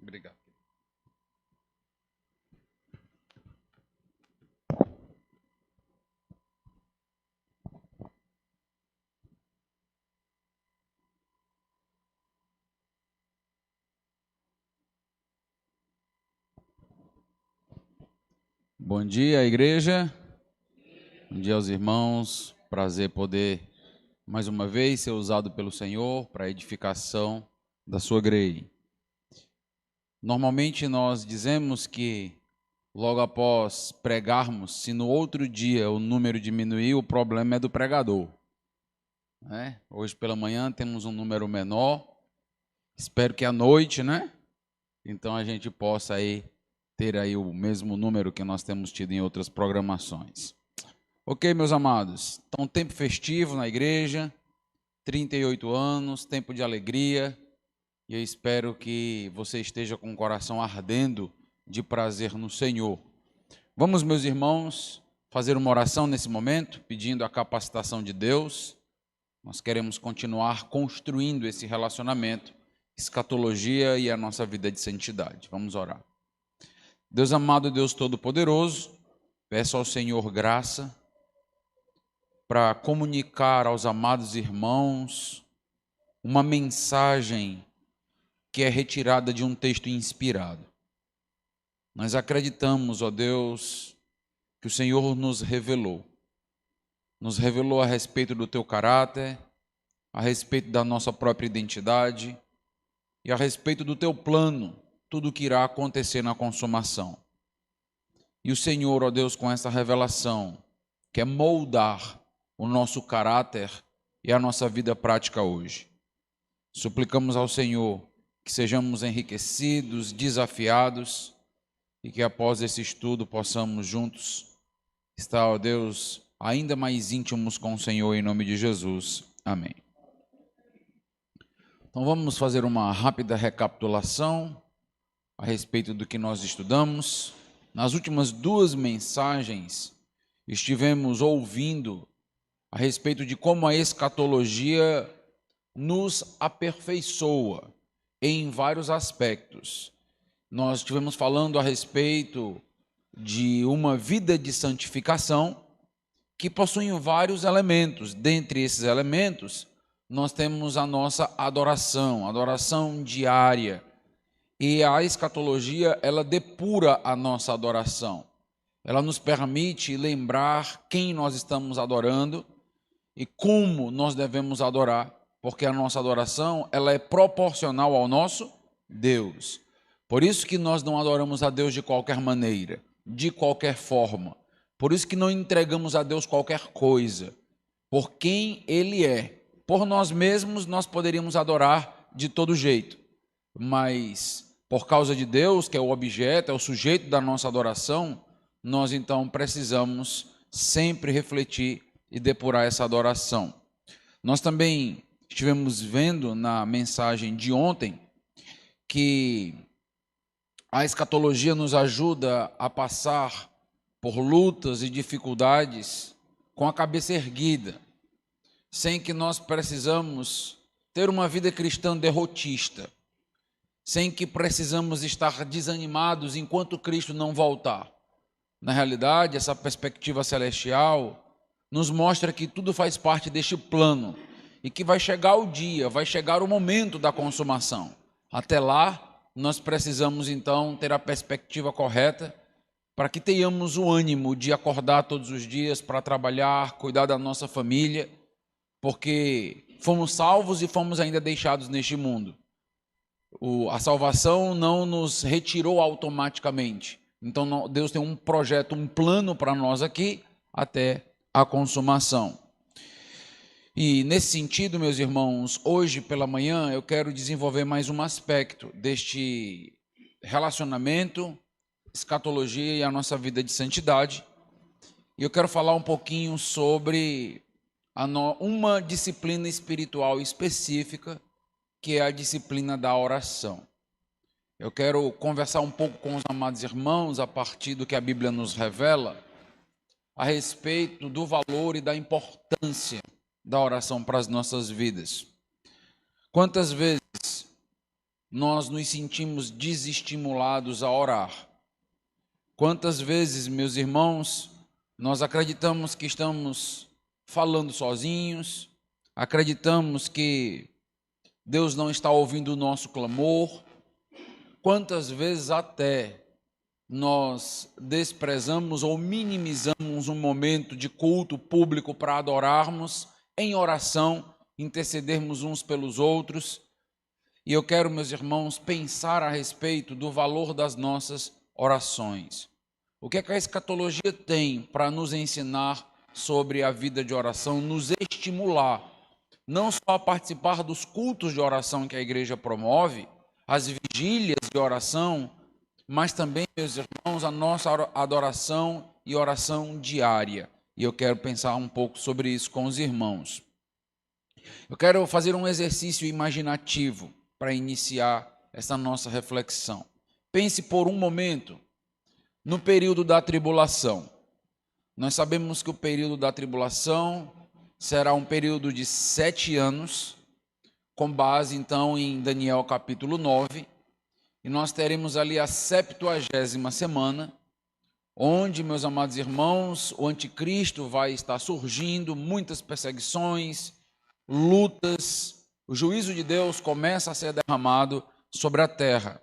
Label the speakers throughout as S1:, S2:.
S1: Obrigado. Bom dia, igreja. Bom dia aos irmãos. Prazer poder, mais uma vez, ser usado pelo Senhor para a edificação da sua grei. Normalmente nós dizemos que, logo após pregarmos, se no outro dia o número diminuir, o problema é do pregador. Hoje pela manhã temos um número menor. Espero que à noite, então a gente possa ter aí o mesmo número que nós temos tido em outras programações. Ok, meus amados, então tempo festivo na igreja, 38 anos, tempo de alegria, e eu espero que você esteja com o coração ardendo de prazer no Senhor. Vamos, meus irmãos, fazer uma oração nesse momento, pedindo a capacitação de Deus. Nós queremos continuar construindo esse relacionamento, escatologia e a nossa vida de santidade. Vamos orar. Deus amado, Deus Todo-Poderoso, peço ao Senhor graça para comunicar aos amados irmãos uma mensagem que é retirada de um texto inspirado. Nós acreditamos, ó Deus, que o Senhor nos revelou a respeito do teu caráter, a respeito da nossa própria identidade e a respeito do teu plano, tudo o que irá acontecer na consumação. E o Senhor, ó Deus, com essa revelação, quer moldar o nosso caráter e a nossa vida prática hoje. Suplicamos ao Senhor que sejamos enriquecidos, desafiados e que após esse estudo possamos juntos estar, ó Deus, ainda mais íntimos com o Senhor em nome de Jesus. Amém. Então vamos fazer uma rápida recapitulação a respeito do que nós estudamos. Nas últimas duas mensagens estivemos ouvindo a respeito de como a escatologia nos aperfeiçoa em vários aspectos. Nós estivemos falando a respeito de uma vida de santificação que possui vários elementos. Dentre esses elementos, nós temos a nossa adoração diária. E a escatologia, ela depura a nossa adoração. Ela nos permite lembrar quem nós estamos adorando e como nós devemos adorar, porque a nossa adoração ela é proporcional ao nosso Deus. Por isso que nós não adoramos a Deus de qualquer maneira, de qualquer forma. Por isso que não entregamos a Deus qualquer coisa, por quem Ele é. Por nós mesmos nós poderíamos adorar de todo jeito, mas por causa de Deus, que é o objeto, é o sujeito da nossa adoração, nós então precisamos sempre refletir e depurar essa adoração. Nós também estivemos vendo na mensagem de ontem que a escatologia nos ajuda a passar por lutas e dificuldades com a cabeça erguida, sem que nós precisamos ter uma vida cristã derrotista, sem que precisamos estar desanimados enquanto Cristo não voltar. Na realidade, essa perspectiva celestial nos mostra que tudo faz parte deste plano e que vai chegar o dia, vai chegar o momento da consumação. Até lá, nós precisamos então ter a perspectiva correta para que tenhamos o ânimo de acordar todos os dias para trabalhar, cuidar da nossa família, porque fomos salvos e fomos ainda deixados neste mundo. A salvação não nos retirou automaticamente. Então Deus tem um projeto, um plano para nós aqui até a consumação. E nesse sentido, meus irmãos, hoje pela manhã eu quero desenvolver mais um aspecto deste relacionamento, escatologia e a nossa vida de santidade. E eu quero falar um pouquinho sobre uma disciplina espiritual específica, que é a disciplina da oração. Eu quero conversar um pouco com os amados irmãos a partir do que a Bíblia nos revela a respeito do valor e da importância da oração para as nossas vidas. Quantas vezes nós nos sentimos desestimulados a orar. Quantas vezes, meus irmãos, nós acreditamos que estamos falando sozinhos, acreditamos que Deus não está ouvindo o nosso clamor. Quantas vezes até nós desprezamos ou minimizamos um momento de culto público para adorarmos em oração, intercedermos uns pelos outros. E eu quero, meus irmãos, pensar a respeito do valor das nossas orações. O que é que a escatologia tem para nos ensinar sobre a vida de oração, nos estimular, não só a participar dos cultos de oração que a igreja promove, as vigílias de oração, mas também, meus irmãos, a nossa adoração e oração diária. E eu quero pensar um pouco sobre isso com os irmãos. Eu quero fazer um exercício imaginativo para iniciar essa nossa reflexão. Pense por um momento no período da tribulação. Nós sabemos que o período da tribulação será um período de 7 anos, com base então em Daniel capítulo 9, e nós teremos ali a 70ª semana, onde, meus amados irmãos, o anticristo vai estar surgindo, muitas perseguições, lutas, o juízo de Deus começa a ser derramado sobre a terra.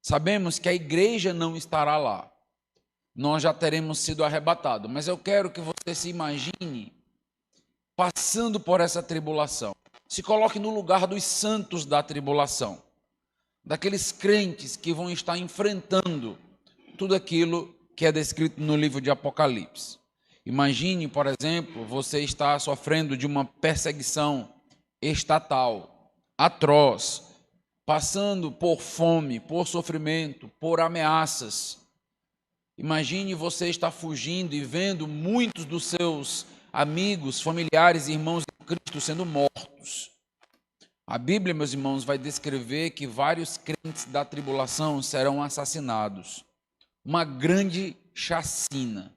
S1: Sabemos que a igreja não estará lá, nós já teremos sido arrebatados, mas eu quero que você se imagine passando por essa tribulação. Se coloque no lugar dos santos da tribulação, daqueles crentes que vão estar enfrentando tudo aquilo que é descrito no livro de Apocalipse. Imagine, por exemplo, você está sofrendo de uma perseguição estatal, atroz, passando por fome, por sofrimento, por ameaças. Imagine você estar fugindo e vendo muitos dos seus amigos, familiares e irmãos em Cristo sendo mortos. A Bíblia, meus irmãos, vai descrever que vários crentes da tribulação serão assassinados. Uma grande chacina.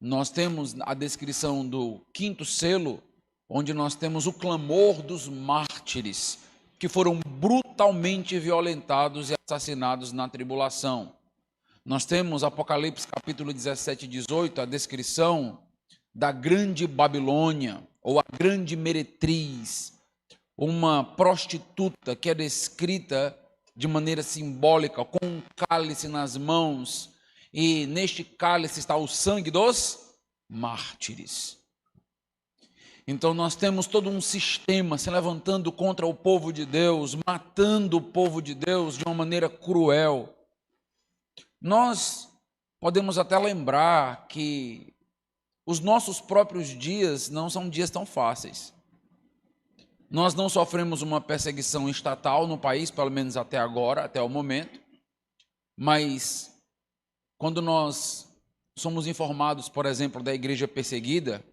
S1: Nós temos a descrição do 5º selo, onde nós temos o clamor dos mártires, que foram brutalmente violentados e assassinados na tribulação. Nós temos Apocalipse capítulo 17 e 18, a descrição da grande Babilônia, ou a grande meretriz, uma prostituta que é descrita de maneira simbólica, com um cálice nas mãos, e neste cálice está o sangue dos mártires. Então nós temos todo um sistema se levantando contra o povo de Deus, matando o povo de Deus de uma maneira cruel. Nós podemos até lembrar que os nossos próprios dias não são dias tão fáceis. Nós não sofremos uma perseguição estatal no país, pelo menos até agora, até o momento, mas quando nós somos informados, por exemplo, da igreja perseguida,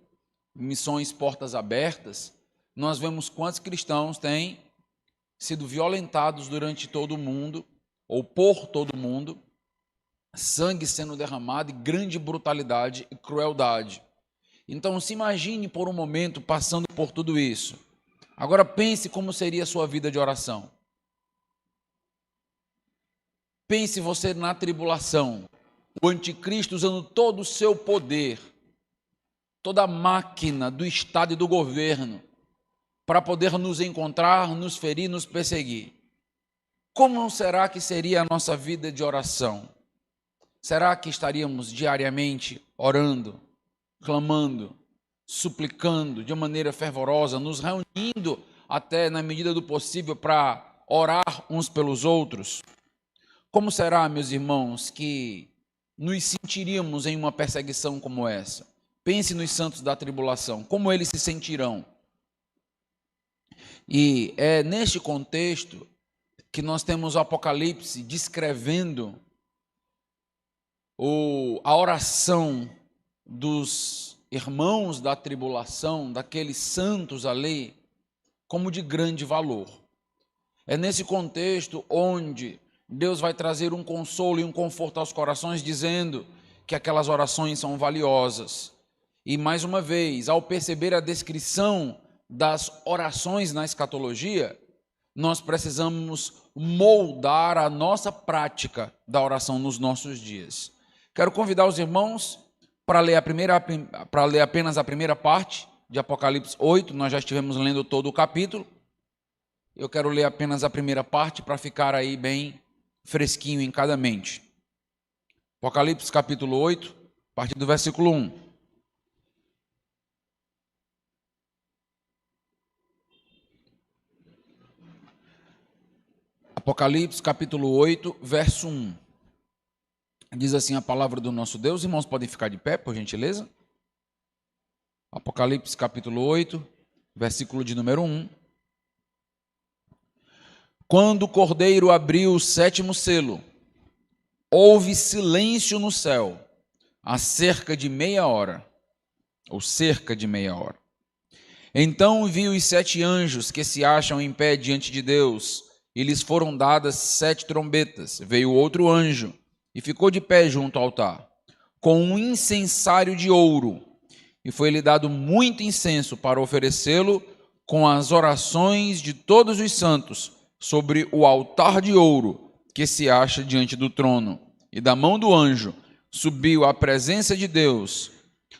S1: missões portas abertas, nós vemos quantos cristãos têm sido violentados durante todo o mundo, ou por todo o mundo, sangue sendo derramado e grande brutalidade e crueldade. Então se imagine por um momento passando por tudo isso. Agora pense como seria a sua vida de oração. Pense você na tribulação, o anticristo usando todo o seu poder, toda a máquina do Estado e do governo, para poder nos encontrar, nos ferir, nos perseguir. Como será que seria a nossa vida de oração? Será que estaríamos diariamente orando, clamando, suplicando de maneira fervorosa, nos reunindo até na medida do possível para orar uns pelos outros? Como será, meus irmãos, que nos sentiríamos em uma perseguição como essa? Pense nos santos da tribulação, como eles se sentirão? E é neste contexto que nós temos o Apocalipse descrevendo a oração dos irmãos da tribulação, daqueles santos ali, como de grande valor. É nesse contexto onde Deus vai trazer um consolo e um conforto aos corações, dizendo que aquelas orações são valiosas. E mais uma vez, ao perceber a descrição das orações na escatologia, nós precisamos moldar a nossa prática da oração nos nossos dias. Quero convidar os irmãos para ler apenas a primeira parte de Apocalipse 8. Nós já estivemos lendo todo o capítulo. Eu quero ler apenas a primeira parte para ficar aí bem fresquinho em cada mente. Apocalipse capítulo 8, a partir do versículo 1. Apocalipse capítulo 8, verso 1. Diz assim a palavra do nosso Deus. Irmãos, podem ficar de pé, por gentileza? Apocalipse capítulo 8, versículo de número 1. Quando o Cordeiro abriu o 7º selo, houve silêncio no céu, há cerca de meia hora, ou cerca de meia hora. Então vi os 7 anjos que se acham em pé diante de Deus, e lhes foram dadas 7 trombetas. Veio outro anjo, e ficou de pé junto ao altar, com um incensário de ouro, e foi-lhe dado muito incenso para oferecê-lo com as orações de todos os santos, sobre o altar de ouro que se acha diante do trono. E da mão do anjo subiu à presença de Deus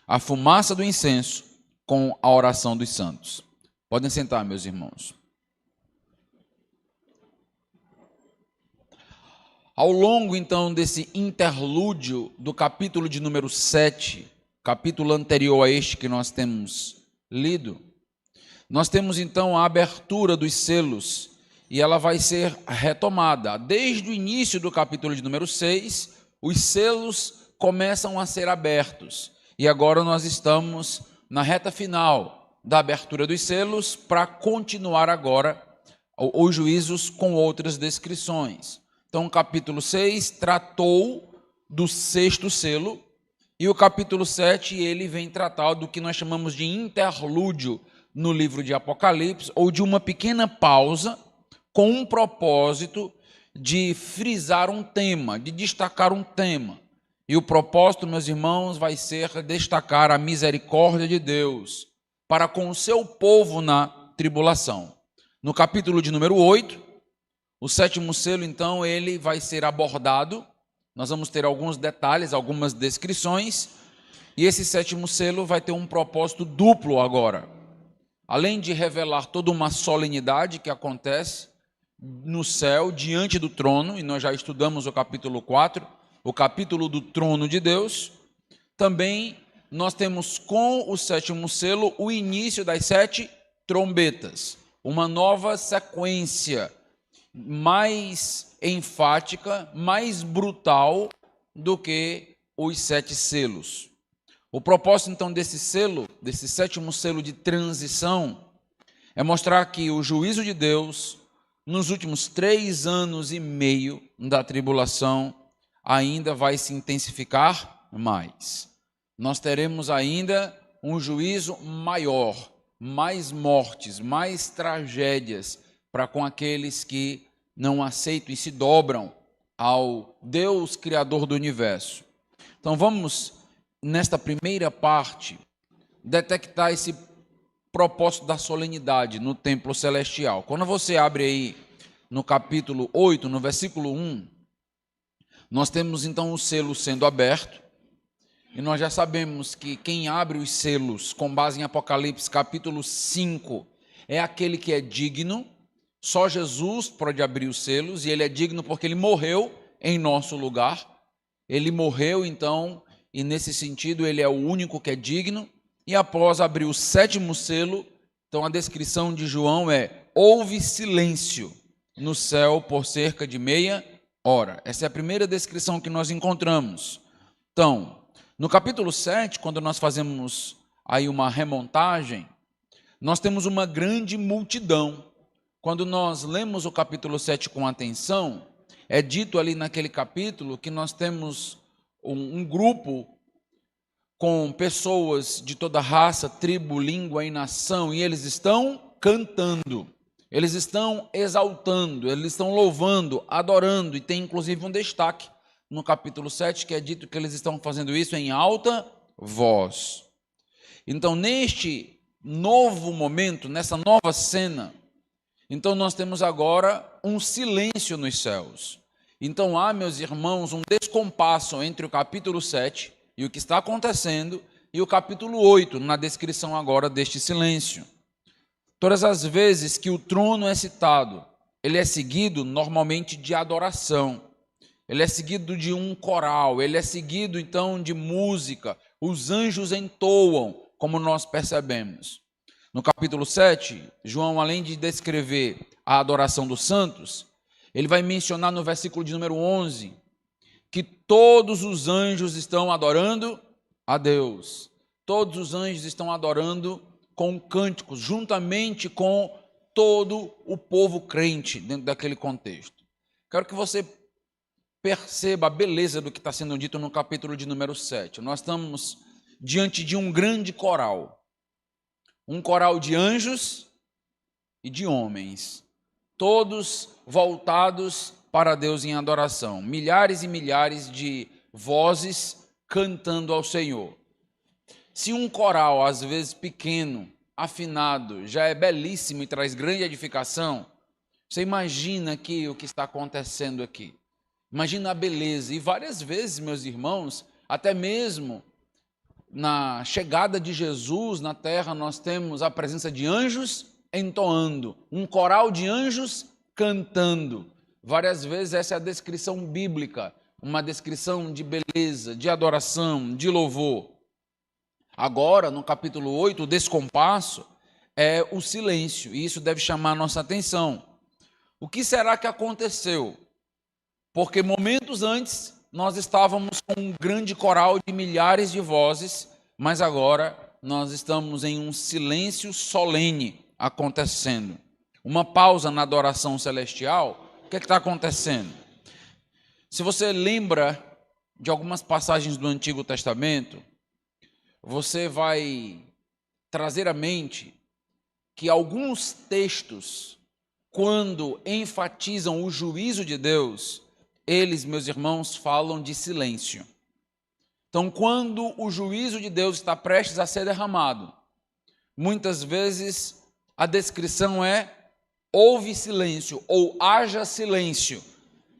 S1: a fumaça do incenso com a oração dos santos. Podem sentar, meus irmãos. Ao longo, então, desse interlúdio do capítulo de número 7, capítulo anterior a este que nós temos lido, nós temos, então, a abertura dos selos, e ela vai ser retomada. Desde o início do capítulo de número 6, os selos começam a ser abertos. E agora nós estamos na reta final da abertura dos selos para continuar agora os juízos com outras descrições. Então, o capítulo 6 tratou do 6º selo, e o capítulo 7 ele vem tratar do que nós chamamos de interlúdio no livro de Apocalipse, ou de uma pequena pausa, com um propósito de frisar um tema, de destacar um tema. E o propósito, meus irmãos, vai ser destacar a misericórdia de Deus para com o seu povo na tribulação. No capítulo de número 8, o 7º selo, então, ele vai ser abordado. Nós vamos ter alguns detalhes, algumas descrições, e esse 7º selo vai ter um propósito duplo agora. Além de revelar toda uma solenidade que acontece no céu, diante do trono, e nós já estudamos o capítulo 4, o capítulo do trono de Deus, também nós temos com o 7º selo o início das 7 trombetas, uma nova sequência mais enfática, mais brutal do que os 7 selos. O propósito, então, desse selo, desse 7º selo de transição, é mostrar que o juízo de Deus, nos últimos 3 anos e meio da tribulação, ainda vai se intensificar mais. Nós teremos ainda um juízo maior, mais mortes, mais tragédias para com aqueles que não aceitam e se dobram ao Deus Criador do universo. Então vamos, nesta primeira parte, detectar esse propósito da solenidade no templo celestial. Quando você abre aí no capítulo 8, no versículo 1, nós temos então o selo sendo aberto, e nós já sabemos que quem abre os selos com base em Apocalipse capítulo 5 é aquele que é digno. Só Jesus pode abrir os selos, e ele é digno porque ele morreu em nosso lugar. Ele morreu, então, e nesse sentido ele é o único que é digno. E após abrir o 7º selo, então a descrição de João é: houve silêncio no céu por cerca de meia hora. Essa é a primeira descrição que nós encontramos. Então, no capítulo 7, quando nós fazemos aí uma remontagem, nós temos uma grande multidão. Quando nós lemos o capítulo 7 com atenção, é dito ali naquele capítulo que nós temos um grupo com pessoas de toda raça, tribo, língua e nação, e eles estão cantando, eles estão exaltando, eles estão louvando, adorando, e tem inclusive um destaque no capítulo 7, que é dito que eles estão fazendo isso em alta voz. Então, neste novo momento, nessa nova cena, Então nós temos agora um silêncio nos céus. Então há, meus irmãos, um descompasso entre o capítulo 7 e o que está acontecendo e o capítulo 8, na descrição agora deste silêncio. Todas as vezes que o trono é citado, ele é seguido normalmente de adoração, ele é seguido de um coral, ele é seguido então de música, os anjos entoam, como nós percebemos. No capítulo 7, João, além de descrever a adoração dos santos, ele vai mencionar no versículo de número 11, que todos os anjos estão adorando a Deus. Todos os anjos estão adorando com cânticos, juntamente com todo o povo crente dentro daquele contexto. Quero que você perceba a beleza do que está sendo dito no capítulo de número 7. Nós estamos diante de um grande coral. Um coral de anjos e de homens, todos voltados para Deus em adoração. Milhares e milhares de vozes cantando ao Senhor. Se um coral, às vezes pequeno, afinado, já é belíssimo e traz grande edificação, você imagina aqui o que está acontecendo aqui. Imagina a beleza. E várias vezes, meus irmãos, até mesmo na chegada de Jesus na terra, nós temos a presença de anjos entoando, um coral de anjos cantando. Várias vezes essa é a descrição bíblica, uma descrição de beleza, de adoração, de louvor. Agora, no capítulo 8, o descompasso é o silêncio, e isso deve chamar a nossa atenção. O que será que aconteceu? Porque momentos antes nós estávamos com um grande coral de milhares de vozes, mas agora nós estamos em um silêncio solene acontecendo. Uma pausa na adoração celestial. O que está acontecendo? Se você lembra de algumas passagens do Antigo Testamento, você vai trazer à mente que alguns textos, quando enfatizam o juízo de Deus, eles, meus irmãos, falam de silêncio. Então, quando o juízo de Deus está prestes a ser derramado, muitas vezes a descrição é houve silêncio ou haja silêncio,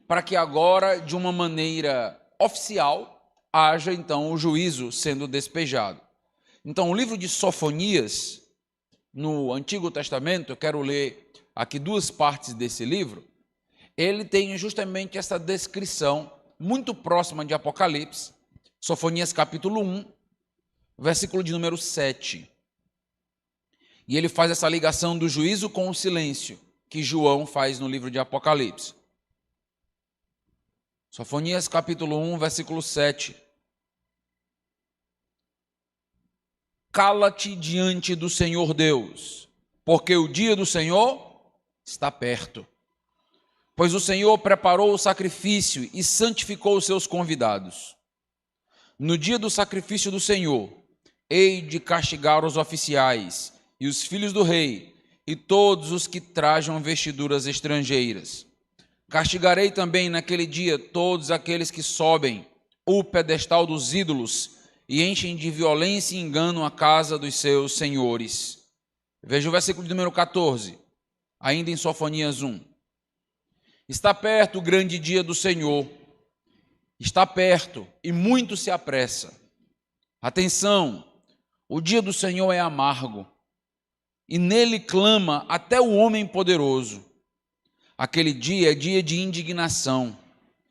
S1: para que agora, de uma maneira oficial, haja então o juízo sendo despejado. Então, o livro de Sofonias, no Antigo Testamento, eu quero ler aqui duas partes desse livro, ele tem justamente essa descrição muito próxima de Apocalipse, Sofonias capítulo 1, versículo de número 7. E ele faz essa ligação do juízo com o silêncio, que João faz no livro de Apocalipse. Sofonias capítulo 1, versículo 7. Cala-te diante do Senhor Deus, porque o dia do Senhor está perto. Pois o Senhor preparou o sacrifício e santificou os seus convidados. No dia do sacrifício do Senhor, hei de castigar os oficiais e os filhos do rei e todos os que trajam vestiduras estrangeiras. Castigarei também naquele dia todos aqueles que sobem o pedestal dos ídolos e enchem de violência e engano a casa dos seus senhores. Veja o versículo número 14, ainda em Sofonias 1. Está perto o grande dia do Senhor, está perto e muito se apressa. Atenção, o dia do Senhor é amargo e nele clama até o homem poderoso. Aquele dia é dia de indignação,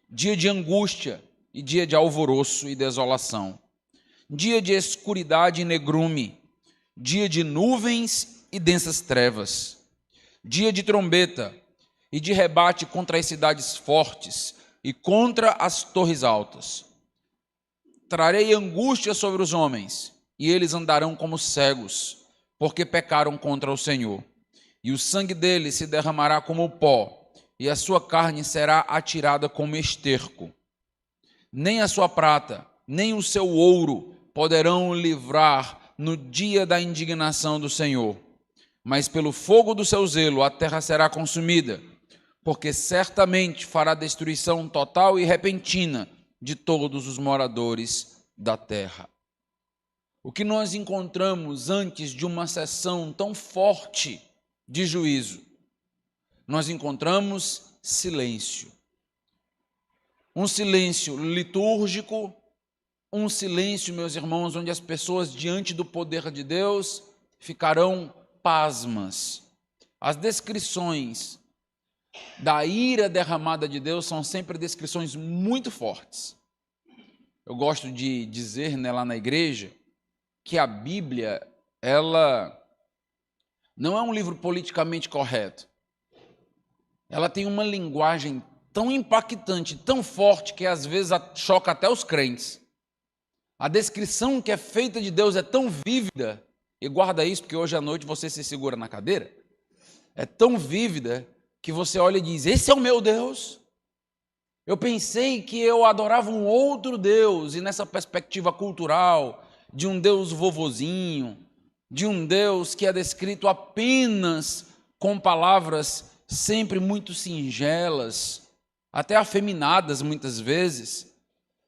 S1: dia de angústia e dia de alvoroço e desolação, dia de escuridade e negrume, dia de nuvens e densas trevas, dia de trombeta e de rebate contra as cidades fortes e contra as torres altas. Trarei angústia sobre os homens, e eles andarão como cegos, porque pecaram contra o Senhor. E o sangue deles se derramará como pó, e a sua carne será atirada como esterco. Nem a sua prata, nem o seu ouro poderão livrar no dia da indignação do Senhor. Mas pelo fogo do seu zelo a terra será consumida, porque certamente fará destruição total e repentina de todos os moradores da terra. O que nós encontramos antes de uma sessão tão forte de juízo nós encontramos silêncio. Um silêncio litúrgico, um silêncio, meus irmãos, onde as pessoas diante do poder de Deus ficarão pasmas. As descrições da ira derramada de Deus são sempre descrições muito fortes. Eu gosto de dizer, né, lá na igreja, que a Bíblia, ela não é um livro politicamente correto. Ela tem uma linguagem tão impactante, tão forte, que às vezes choca até os crentes. A descrição que é feita de Deus é tão vívida, e guarda isso porque hoje à noite você se segura na cadeira, é tão vívida que você olha e diz, esse é o meu Deus? Eu pensei que eu adorava um outro Deus, e nessa perspectiva cultural, de um Deus vovozinho, de um Deus que é descrito apenas com palavras sempre muito singelas, até afeminadas muitas vezes,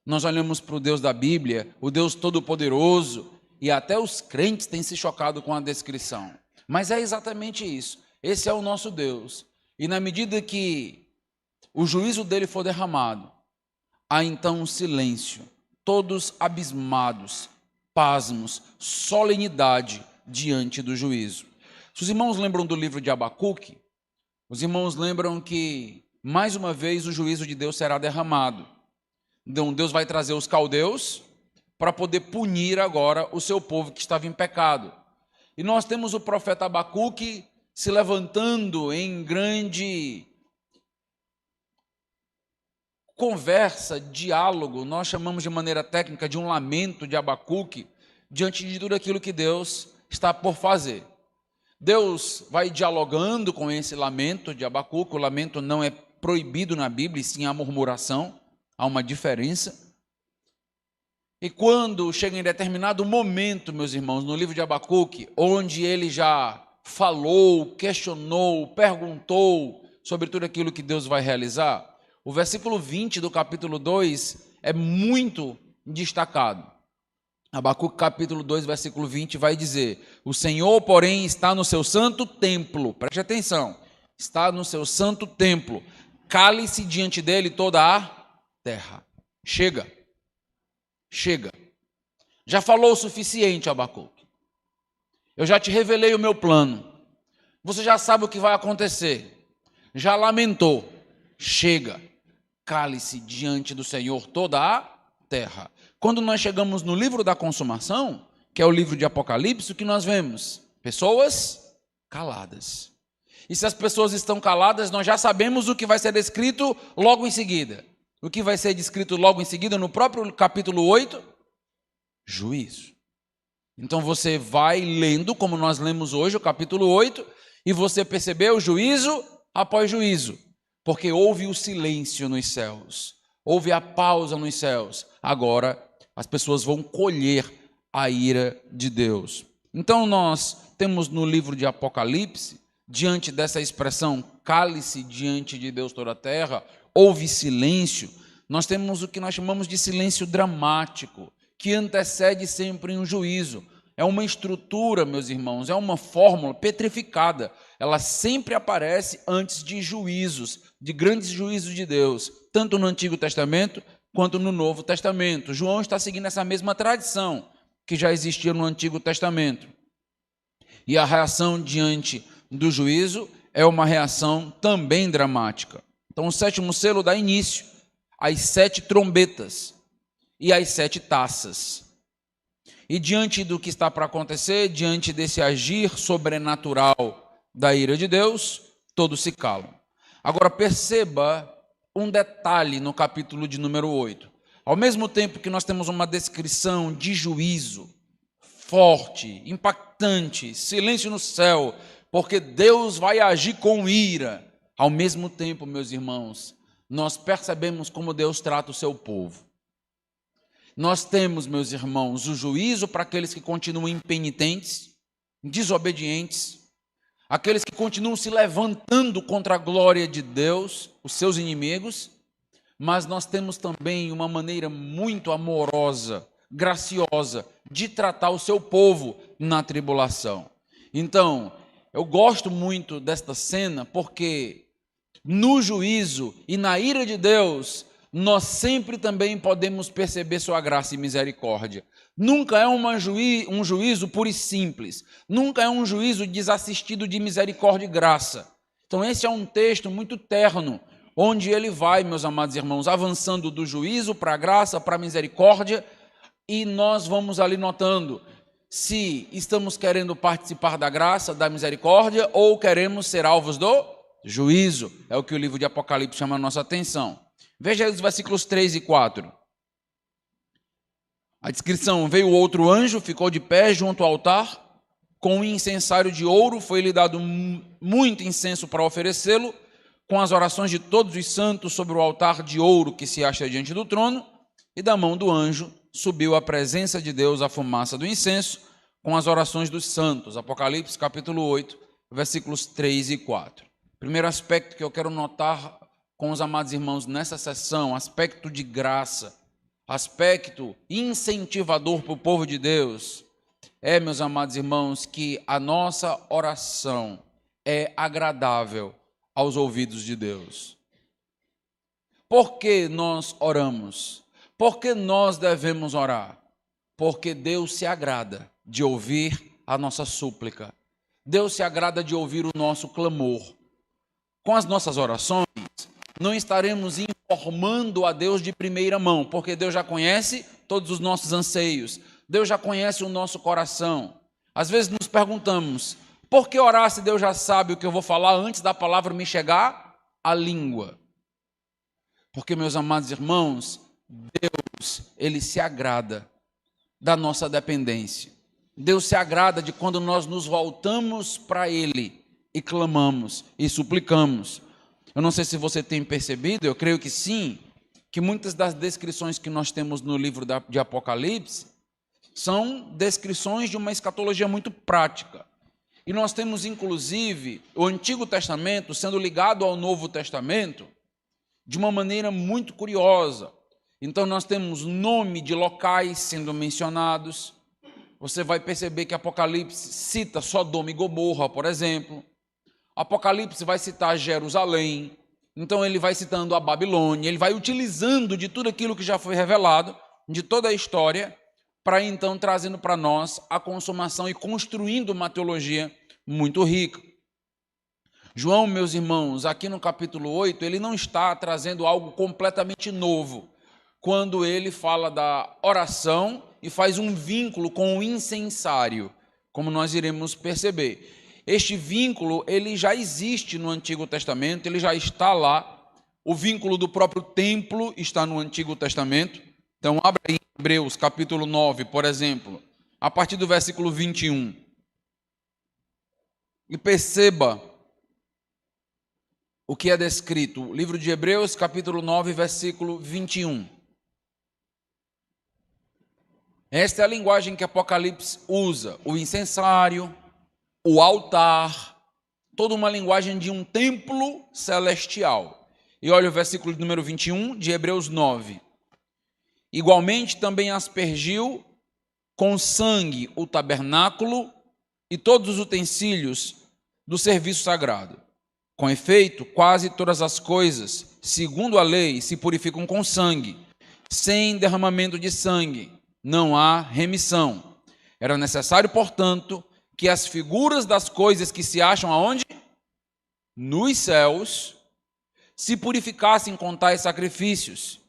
S1: nós olhamos para o Deus da Bíblia, o Deus Todo-Poderoso, e até os crentes têm se chocado com a descrição. Mas é exatamente isso. Esse é o nosso Deus. E na medida que o juízo dele for derramado, há então um silêncio, todos abismados, pasmos, solenidade diante do juízo. Se os irmãos lembram do livro de Abacuque, os irmãos lembram que, mais uma vez, o juízo de Deus será derramado. Então, Deus vai trazer os caldeus para poder punir agora o seu povo que estava em pecado. E nós temos o profeta Abacuque se levantando em grande conversa, diálogo, nós chamamos de maneira técnica de um lamento de Abacuque, diante de tudo aquilo que Deus está por fazer. Deus vai dialogando com esse lamento de Abacuque. O lamento não é proibido na Bíblia, sim a murmuração, há uma diferença. E quando chega em determinado momento, meus irmãos, no livro de Abacuque, onde ele já falou, questionou, perguntou sobre tudo aquilo que Deus vai realizar, o versículo 20 do capítulo 2 é muito destacado. Abacuque capítulo 2, versículo 20 vai dizer, o Senhor, porém, está no seu santo templo, preste atenção, está no seu santo templo, cale-se diante dele toda a terra. Chega. Já falou o suficiente, Abacuque. Eu já te revelei o meu plano. Você já sabe o que vai acontecer. Já lamentou. Chega. Cale-se diante do Senhor toda a terra. Quando nós chegamos no livro da consumação, que é o livro de Apocalipse, o que nós vemos? Pessoas caladas. E se as pessoas estão caladas, nós já sabemos o que vai ser descrito logo em seguida. O que vai ser descrito logo em seguida no próprio capítulo 8? Juízo. Então você vai lendo, como nós lemos hoje, o capítulo 8, e você percebeu juízo após juízo. Porque houve o silêncio nos céus, houve a pausa nos céus. Agora as pessoas vão colher a ira de Deus. Então nós temos no livro de Apocalipse, diante dessa expressão, cale-se diante de Deus toda a terra, houve silêncio, nós temos o que nós chamamos de silêncio dramático, que antecede sempre um juízo. É uma estrutura, meus irmãos, é uma fórmula petrificada. Ela sempre aparece antes de juízos, de grandes juízos de Deus, tanto no Antigo Testamento quanto no Novo Testamento. João está seguindo essa mesma tradição que já existia no Antigo Testamento. E a reação diante do juízo é uma reação também dramática. Então, o sétimo selo dá início às 7 trombetas e às 7 taças. E diante do que está para acontecer, diante desse agir sobrenatural da ira de Deus, todos se calam. Agora perceba um detalhe no capítulo de número 8. Ao mesmo tempo que nós temos uma descrição de juízo forte, impactante, silêncio no céu, porque Deus vai agir com ira. Ao mesmo tempo, meus irmãos, nós percebemos como Deus trata o seu povo. Nós temos, meus irmãos, o juízo para aqueles que continuam impenitentes, desobedientes, aqueles que continuam se levantando contra a glória de Deus, os seus inimigos, mas nós temos também uma maneira muito amorosa, graciosa, de tratar o seu povo na tribulação. Então, eu gosto muito desta cena porque no juízo e na ira de Deus, nós sempre também podemos perceber sua graça e misericórdia. Nunca é um juízo puro e simples. Nunca é um juízo desassistido de misericórdia e graça. Então esse é um texto muito terno, onde ele vai, meus amados irmãos, avançando do juízo para a graça, para a misericórdia, e nós vamos ali notando se estamos querendo participar da graça, da misericórdia, ou queremos ser alvos do juízo. É o que o livro de Apocalipse chama a nossa atenção. Veja aí os versículos 3 e 4. A descrição: veio outro anjo, ficou de pé junto ao altar, com um incensário de ouro, foi-lhe dado muito incenso para oferecê-lo, com as orações de todos os santos sobre o altar de ouro que se acha diante do trono, e da mão do anjo subiu à presença de Deus a fumaça do incenso, com as orações dos santos. Apocalipse capítulo 8, versículos 3 e 4. Primeiro aspecto que eu quero notar com os amados irmãos nessa sessão, aspecto de graça, aspecto incentivador para o povo de Deus, meus amados irmãos, que a nossa oração é agradável aos ouvidos de Deus. Por que nós oramos? Por que nós devemos orar? Porque Deus se agrada de ouvir a nossa súplica. Deus se agrada de ouvir o nosso clamor. Com as nossas orações, não estaremos informando a Deus de primeira mão, porque Deus já conhece todos os nossos anseios, Deus já conhece o nosso coração. Às vezes nos perguntamos, por que orar se Deus já sabe o que eu vou falar antes da palavra me chegar à língua? Porque, meus amados irmãos, Deus, Ele se agrada da nossa dependência. Deus se agrada de quando nós nos voltamos para Ele e clamamos e suplicamos. Eu não sei se você tem percebido, eu creio que sim, que muitas das descrições que nós temos no livro de Apocalipse são descrições de uma escatologia muito prática. E nós temos, inclusive, o Antigo Testamento sendo ligado ao Novo Testamento de uma maneira muito curiosa. Então, nós temos nome de locais sendo mencionados. Você vai perceber que Apocalipse cita Sodoma e Gomorra, por exemplo. Apocalipse vai citar Jerusalém, então ele vai citando a Babilônia, ele vai utilizando de tudo aquilo que já foi revelado, de toda a história, para então trazendo para nós a consumação e construindo uma teologia muito rica. João, meus irmãos, aqui no capítulo 8, ele não está trazendo algo completamente novo, quando ele fala da oração e faz um vínculo com o incensário, como nós iremos perceber. Este vínculo, ele já existe no Antigo Testamento, ele já está lá. O vínculo do próprio templo está no Antigo Testamento. Então, abra aí em Hebreus, capítulo 9, por exemplo, a partir do versículo 21. E perceba o que é descrito. Livro de Hebreus, capítulo 9, versículo 21. Esta é a linguagem que Apocalipse usa. O incensário, o altar, toda uma linguagem de um templo celestial. E olha o versículo número 21 de Hebreus 9. Igualmente também aspergiu com sangue o tabernáculo e todos os utensílios do serviço sagrado. Com efeito, quase todas as coisas, segundo a lei, se purificam com sangue. Sem derramamento de sangue, não há remissão. Era necessário, portanto, que as figuras das coisas que se acham aonde? Nos céus, se purificassem com tais sacrifícios,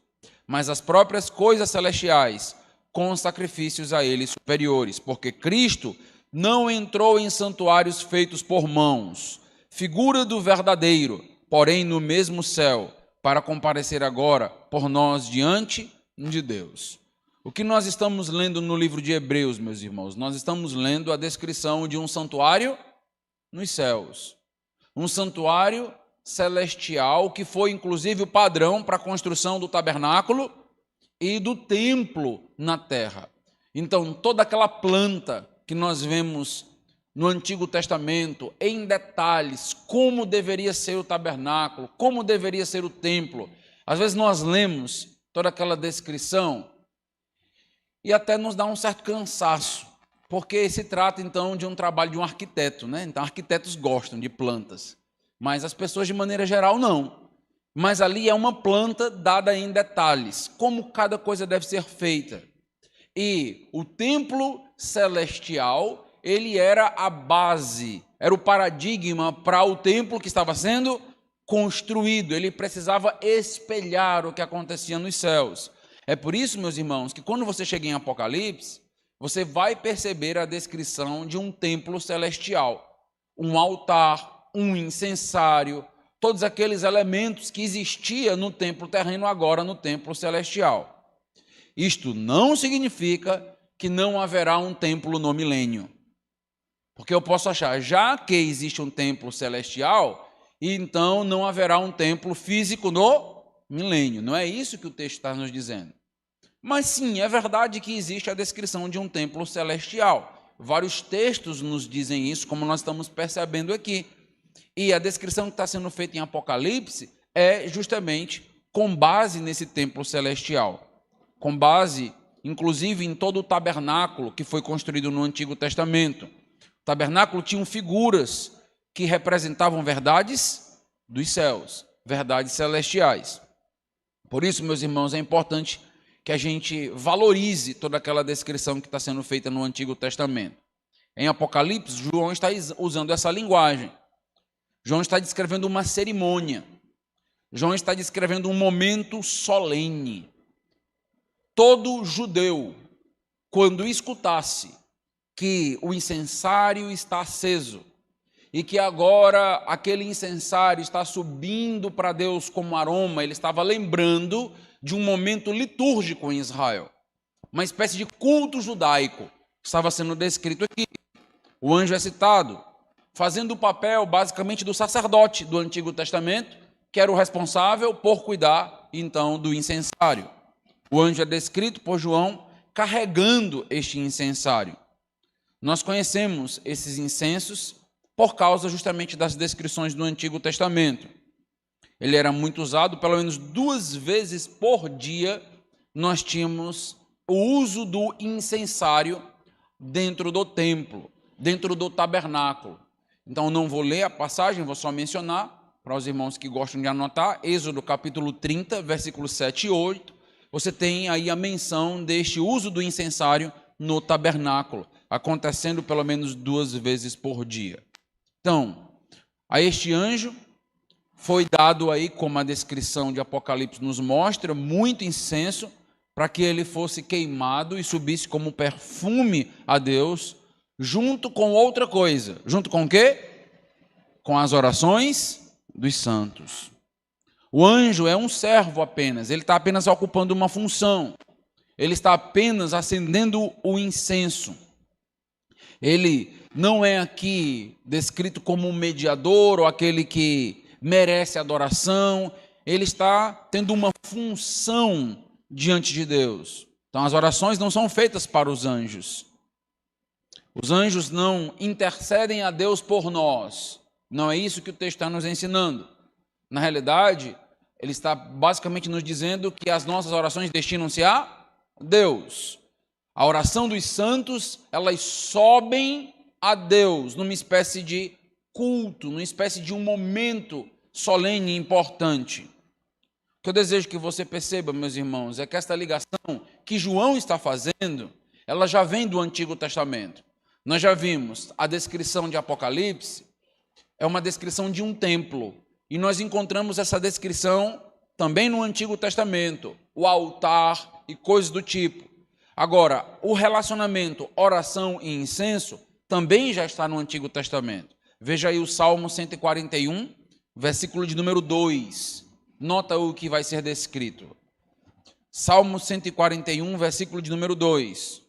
S1: mas as próprias coisas celestiais com sacrifícios a eles superiores, porque Cristo não entrou em santuários feitos por mãos, figura do verdadeiro, porém no mesmo céu, para comparecer agora por nós diante de Deus. O que nós estamos lendo no livro de Hebreus, meus irmãos? Nós estamos lendo a descrição de um santuário nos céus. Um santuário celestial que foi inclusive o padrão para a construção do tabernáculo e do templo na terra. Então, toda aquela planta que nós vemos no Antigo Testamento, em detalhes, como deveria ser o tabernáculo, como deveria ser o templo. Às vezes nós lemos toda aquela descrição e até nos dá um certo cansaço, porque se trata então de um trabalho de um arquiteto, né? Então arquitetos gostam de plantas. mas as pessoas de maneira geral não. Mas ali é uma planta dada em detalhes, como cada coisa deve ser feita. E o templo celestial, ele era a base, era o paradigma para o templo que estava sendo construído. Ele precisava espelhar o que acontecia nos céus. É por isso, meus irmãos, que quando você chega em Apocalipse, você vai perceber a descrição de um templo celestial, um altar, um incensário, todos aqueles elementos que existiam no templo terreno, agora no templo celestial. Isto não significa que não haverá um templo no milênio. Porque eu posso achar, já que existe um templo celestial, então não haverá um templo físico no milênio. Não é isso que o texto está nos dizendo. Mas sim, é verdade que existe a descrição de um templo celestial. Vários textos nos dizem isso, como nós estamos percebendo aqui. E a descrição que está sendo feita em Apocalipse é justamente com base nesse templo celestial. Com base, inclusive, em todo o tabernáculo que foi construído no Antigo Testamento. O tabernáculo tinha figuras que representavam verdades dos céus, verdades celestiais. Por isso, meus irmãos, é importante que a gente valorize toda aquela descrição que está sendo feita no Antigo Testamento. Em Apocalipse, João está usando essa linguagem. João está descrevendo uma cerimônia. João está descrevendo um momento solene. Todo judeu, quando escutasse que o incensário está aceso e que agora aquele incensário está subindo para Deus como aroma, ele estava lembrando de um momento litúrgico em Israel, uma espécie de culto judaico que estava sendo descrito aqui. O anjo é citado, fazendo o papel basicamente do sacerdote do Antigo Testamento, que era o responsável por cuidar então do incensário. O anjo é descrito por João carregando este incensário. Nós conhecemos esses incensos por causa justamente das descrições do Antigo Testamento. Ele era muito usado, pelo menos 2 vezes por dia, nós tínhamos o uso do incensário dentro do templo, dentro do tabernáculo. Então, não vou ler a passagem, vou só mencionar, para os irmãos que gostam de anotar, Êxodo capítulo 30, versículos 7 e 8, você tem aí a menção deste uso do incensário no tabernáculo, acontecendo pelo menos 2 vezes por dia. Então, a este anjo foi dado aí, como a descrição de Apocalipse nos mostra, muito incenso, para que ele fosse queimado e subisse como perfume a Deus, junto com outra coisa. Junto com o quê? Com as orações dos santos. O anjo é um servo apenas, ele está apenas ocupando uma função, ele está apenas acendendo o incenso. Ele não é aqui descrito como um mediador ou aquele que merece adoração, ele está tendo uma função diante de Deus. Então as orações não são feitas para os anjos. Os anjos não intercedem a Deus por nós. Não é isso que o texto está nos ensinando. Na realidade, ele está basicamente nos dizendo que as nossas orações destinam-se a Deus. A oração dos santos, elas sobem a Deus numa espécie de culto, numa espécie de um momento solene e importante. O que eu desejo que você perceba, meus irmãos, é que esta ligação que João está fazendo, ela já vem do Antigo Testamento. Nós já vimos a descrição de Apocalipse, é uma descrição de um templo. E nós encontramos essa descrição também no Antigo Testamento, o altar e coisas do tipo. Agora, o relacionamento oração e incenso também já está no Antigo Testamento. Veja aí o Salmo 141, versículo de número 2. Nota o que vai ser descrito. Salmo 141, versículo de número 2.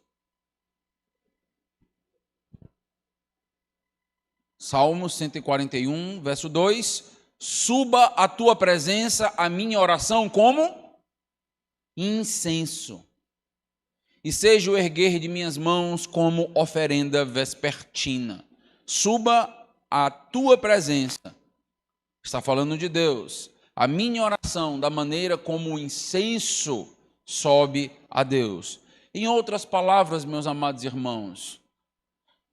S1: Salmo 141, verso 2. Suba à tua presença a minha oração como incenso, e seja o erguer de minhas mãos como oferenda vespertina. Suba à tua presença, está falando de Deus, a minha oração da maneira como o incenso sobe a Deus. Em outras palavras, meus amados irmãos,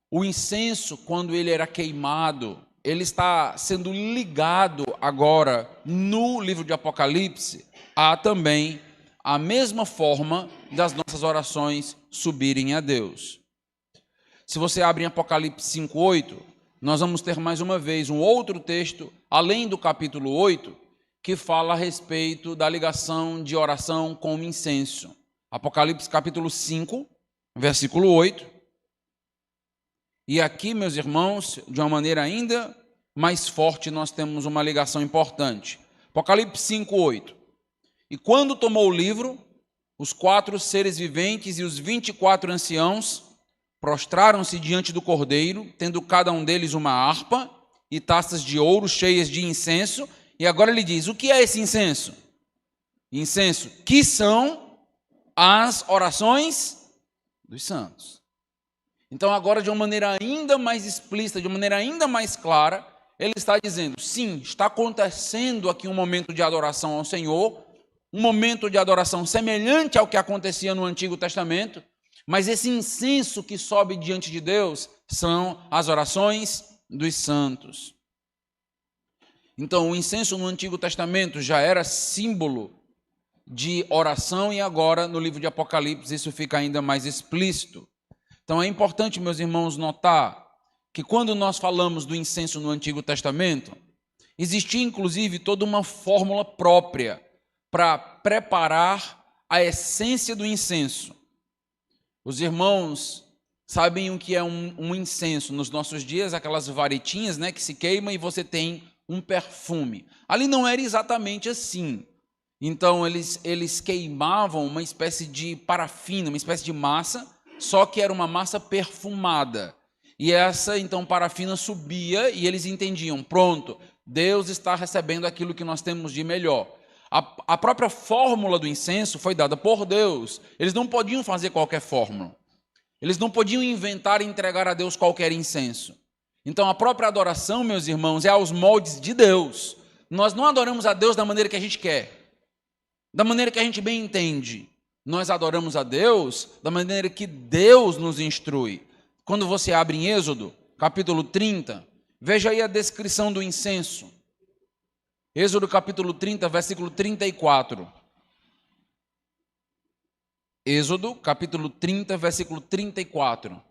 S1: o incenso, quando ele era queimado, ele está sendo ligado agora no livro de Apocalipse a também a mesma forma das nossas orações subirem a Deus. Se você abre em Apocalipse 5:8, nós vamos ter mais uma vez um outro texto, além do capítulo 8, que fala a respeito da ligação de oração com o incenso. Apocalipse capítulo 5, versículo 8. E aqui, meus irmãos, de uma maneira ainda mais forte, nós temos uma ligação importante. Apocalipse 5:8. E quando tomou o livro, os 4 seres viventes e os 24 anciãos prostraram-se diante do Cordeiro, tendo cada um deles uma harpa e taças de ouro cheias de incenso. E agora ele diz: o que é esse incenso? Incenso, que são as orações dos santos. Então agora, de uma maneira ainda mais explícita, de uma maneira ainda mais clara, ele está dizendo: sim, está acontecendo aqui um momento de adoração ao Senhor, um momento de adoração semelhante ao que acontecia no Antigo Testamento, mas esse incenso que sobe diante de Deus são as orações dos santos. Então, o incenso no Antigo Testamento já era símbolo de oração e agora, no livro de Apocalipse, isso fica ainda mais explícito. Então, é importante, meus irmãos, notar que quando nós falamos do incenso no Antigo Testamento, existia inclusive toda uma fórmula própria para preparar a essência do incenso. Os irmãos sabem o que é um incenso nos nossos dias, aquelas varetinhas, né, que se queimam e você tem um perfume. Ali não era exatamente assim. Então eles queimavam uma espécie de parafina, uma espécie de massa, só que era uma massa perfumada. E essa então parafina subia e eles entendiam: pronto, Deus está recebendo aquilo que nós temos de melhor. A própria fórmula do incenso foi dada por Deus. Eles não podiam fazer qualquer fórmula. Eles não podiam inventar e entregar a Deus qualquer incenso. Então a própria adoração, meus irmãos, é aos moldes de Deus. Nós não adoramos a Deus da maneira que a gente quer, da maneira que a gente bem entende. Nós adoramos a Deus da maneira que Deus nos instrui. Quando você abre em Êxodo, capítulo 30, veja aí a descrição do incenso. Êxodo capítulo 30, versículo 34. Êxodo capítulo 30, versículo 34.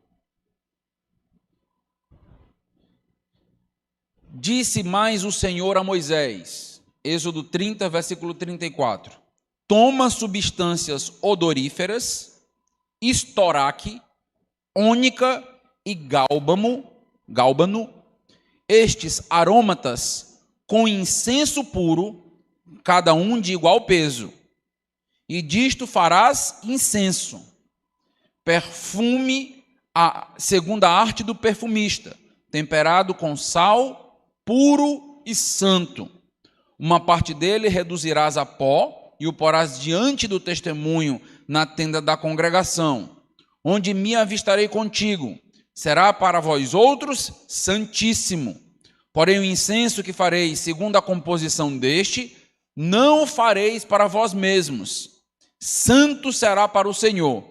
S1: Disse mais o Senhor a Moisés, Êxodo 30, versículo 34. Toma substâncias odoríferas, estoraque, ônica e gálbano, estes aromatas com incenso puro, cada um de igual peso. E disto farás incenso, perfume segundo a arte do perfumista, temperado com sal, puro e santo. Uma parte dele reduzirás a pó e o porás diante do testemunho na tenda da congregação, onde me avistarei contigo. Será para vós outros santíssimo. Porém, o incenso que fareis segundo a composição deste, não fareis para vós mesmos. Santo será para o Senhor.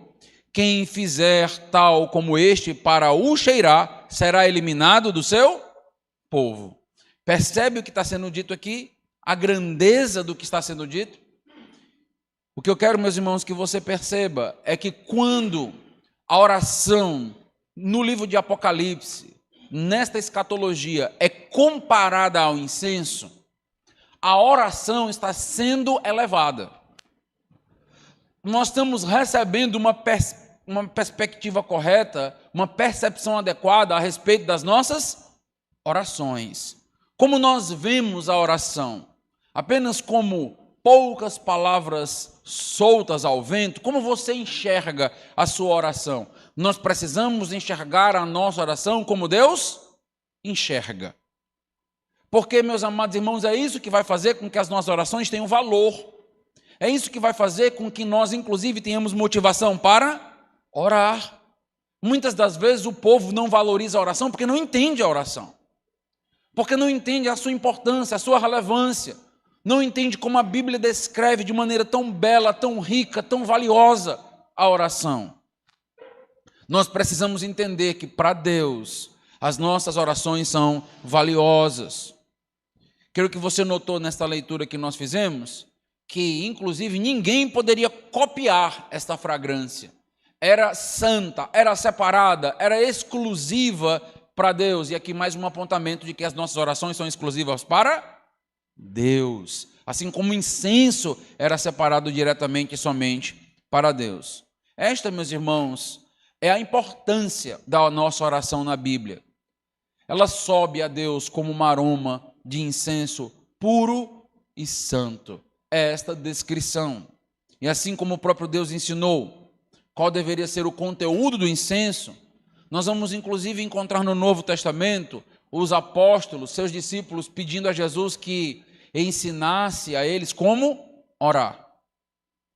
S1: Quem fizer tal como este para o cheirar, será eliminado do seu povo. Percebe o que está sendo dito aqui? A grandeza do que está sendo dito? O que eu quero, meus irmãos, que você perceba é que quando a oração no livro de Apocalipse, nesta escatologia, é comparada ao incenso, a oração está sendo elevada. Nós estamos recebendo uma perspectiva correta, uma percepção adequada a respeito das nossas orações. Como nós vemos a oração? Apenas como poucas palavras soltas ao vento? Como você enxerga a sua oração? Nós precisamos enxergar a nossa oração como Deus enxerga. Porque, meus amados irmãos, é isso que vai fazer com que as nossas orações tenham valor. É isso que vai fazer com que nós, inclusive, tenhamos motivação para orar. Muitas das vezes o povo não valoriza a oração porque não entende a oração. Porque não entende a sua importância, a sua relevância. Não entende como a Bíblia descreve de maneira tão bela, tão rica, tão valiosa a oração. Nós precisamos entender que para Deus, As nossas orações são valiosas. Creio que você notou nesta leitura que nós fizemos, que inclusive ninguém poderia copiar esta fragrância. Era santa, era separada, era exclusiva para Deus. E aqui mais um apontamento de que as nossas orações são exclusivas para Deus. Assim como o incenso era separado diretamente e somente para Deus. Esta, meus irmãos, é a importância da nossa oração na Bíblia. Ela sobe a Deus como um aroma de incenso puro e santo. É esta descrição. E assim como o próprio Deus ensinou qual deveria ser o conteúdo do incenso, nós vamos inclusive encontrar no Novo Testamento os apóstolos, seus discípulos, pedindo a Jesus que ensinasse a eles como orar.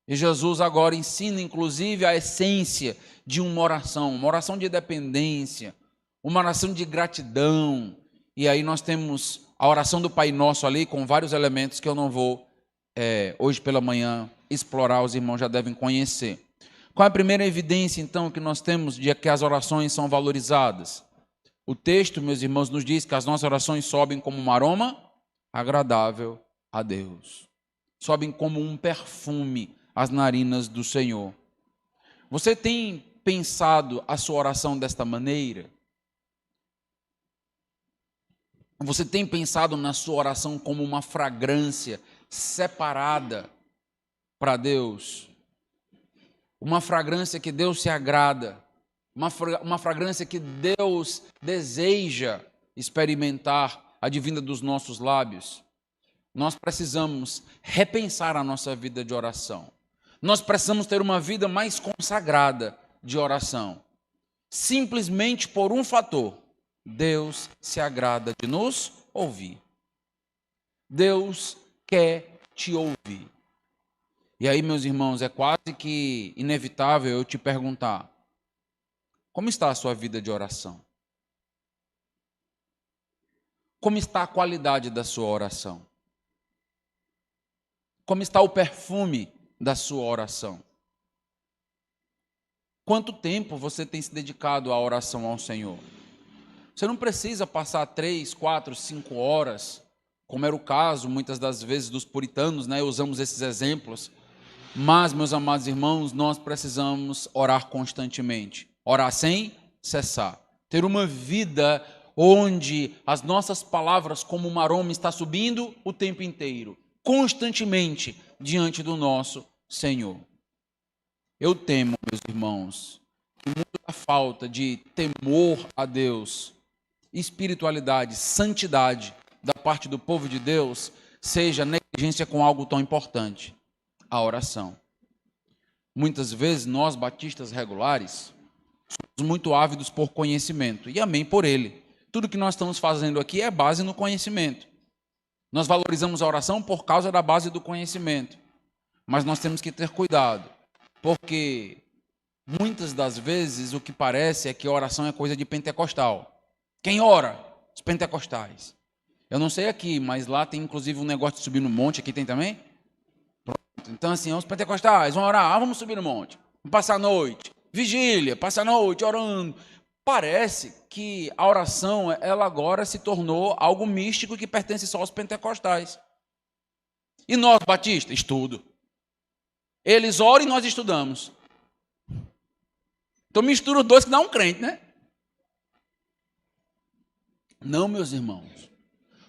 S1: E Jesus agora ensina inclusive a essência de uma oração de dependência, uma oração de gratidão. E aí nós temos a oração do Pai Nosso ali, com vários elementos que eu não vou, hoje pela manhã, explorar, os irmãos já devem conhecer. Qual é a primeira evidência, então, que nós temos de que as orações são valorizadas? O texto, meus irmãos, nos diz que as nossas orações sobem como um aroma agradável a Deus. Sobem como um perfume às narinas do Senhor. Você tem pensado a sua oração desta maneira? Você tem pensado na sua oração como uma fragrância separada para Deus? Uma fragrância que Deus se agrada, uma fragrância que Deus deseja experimentar, advinda dos nossos lábios. Nós precisamos repensar a nossa vida de oração. Nós precisamos ter uma vida mais consagrada de oração. Simplesmente por um fator: Deus se agrada de nos ouvir. Deus quer te ouvir. E aí, meus irmãos, é quase que inevitável eu te perguntar: como está a sua vida de oração? Como está a qualidade da sua oração? Como está o perfume da sua oração? Quanto tempo você tem se dedicado à oração ao Senhor? Você não precisa passar 3, 4, 5 horas, como era o caso muitas das vezes dos puritanos, né? Usamos esses exemplos. Mas, meus amados irmãos, nós precisamos orar constantemente. Orar sem cessar. Ter uma vida onde as nossas palavras, como um aroma, está subindo o tempo inteiro, constantemente, diante do nosso Senhor. Eu temo, meus irmãos, que muito da falta de temor a Deus, espiritualidade, santidade da parte do povo de Deus, seja negligência com algo tão importante: a oração. Muitas vezes nós, batistas regulares, somos muito ávidos por conhecimento, e amém por ele. Tudo que nós estamos fazendo aqui é base no conhecimento. Nós valorizamos a oração por causa da base do conhecimento, mas nós temos que ter cuidado, porque muitas das vezes o que parece é que a oração é coisa de pentecostal. Quem ora? Os pentecostais. Eu não sei aqui, mas lá tem inclusive um negócio de subir no monte, aqui tem também? Então, assim, os pentecostais vão orar, vamos subir no monte, vamos passar a noite, vigília, passar a noite orando. Parece que a oração, ela agora se tornou algo místico que pertence só aos pentecostais. E nós, batistas, estudo. Eles oram e nós estudamos. Então mistura os dois que dá um crente, né? Não, meus irmãos.